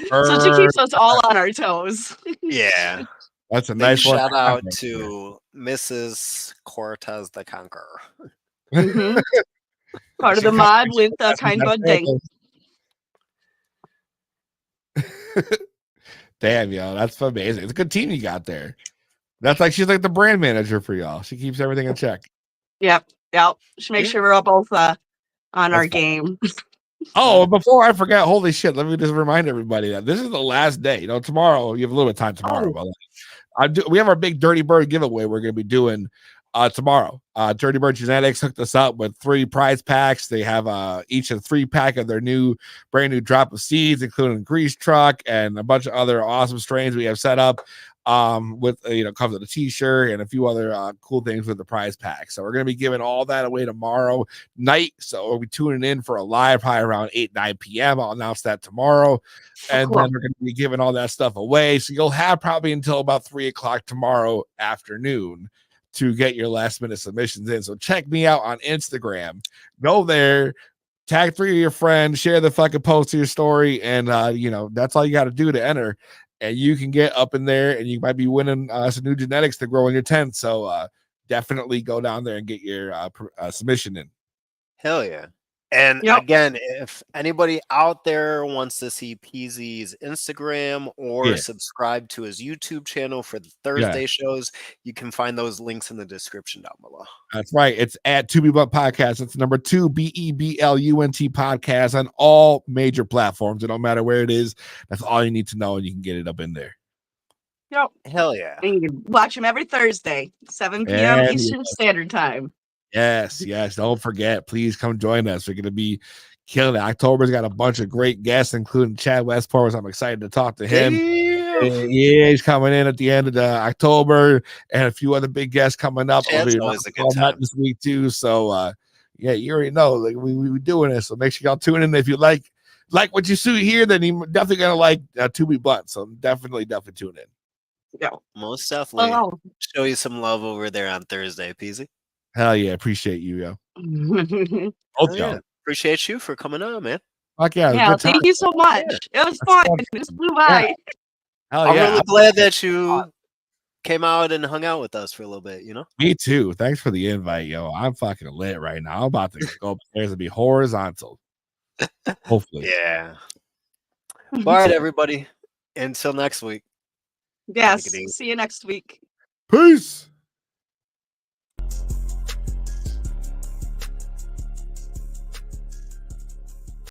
So she keeps us all on our toes. Yeah, that's a nice shout out to Mrs. Cortezthekonqueror. Mm-hmm. Part of the mod with Kind Bud Ding. Damn, yo, that's amazing. It's a good team you got there. That's like she's like the brand manager for y'all. She keeps everything in check. Yep. She makes sure we're all both on our game. Oh, before I forget, holy shit! Let me just remind everybody that this is the last day. Tomorrow you have a little bit of time tomorrow. We have our big Dirty Bird giveaway. We're going to be doing tomorrow. Dirty Bird Genetics hooked us up with 3 prize packs. They have each a 3-pack of their brand new drop of seeds, including Grease Truck and a bunch of other awesome strains we have set up. With comes with a t-shirt and a few other cool things with the prize pack. So we're gonna be giving all that away tomorrow night. So we'll be tuning in for a live probably around 8-9 p.m. I'll announce that tomorrow. And then we're gonna be giving all that stuff away. So you'll have probably until about 3 o'clock tomorrow afternoon to get your last minute submissions in. So check me out on Instagram. Go there, tag 3 of your friends, share the fucking post to your story, and that's all you got to do to enter. And you can get up in there, and you might be winning some new genetics to grow in your tent. So definitely go down there and get your submission in. Hell yeah. And Yep. again, if anybody out there wants to see Peezy's Instagram or Yeah. subscribe to his YouTube channel for the Yeah. Thursday shows, you can find those links in the description down below. That's right. It's at 2BBlunt Podcast. It's number 2 BEBLUNT podcast on all major platforms. It don't matter where it is. That's all you need to know, and you can get it up in there. Yep. Hell yeah. And you can watch him every Thursday, 7 p.m. And Eastern Standard Time. Yes. Don't forget. Please come join us. We're going to be killing it. October's got a bunch of great guests, including Chad Westport. So I'm excited to talk to him. Yeah, he's coming in at the end of the October, and a few other big guests coming up. Chad's always a good time this week too. So yeah, you already know, like we doing this. So make sure y'all tune in. If you like what you see here, then you're definitely gonna like 2BBlunt. So definitely tune in. Yeah, most definitely. Oh. Show you some love over there on Thursday, Peezy. Hell yeah, appreciate you, yo. Yeah. Appreciate you for coming on, man. Fuck yeah, yeah, thank you so much. It was fun. It just flew by. Hell I'm yeah. really glad that you came out and hung out with us for a little bit, you know? Me too. Thanks for the invite, yo. I'm fucking lit right now. I'm about to go upstairs and be horizontal. Hopefully. Yeah. All right, everybody. Until next week. Yes. See you next week. Peace.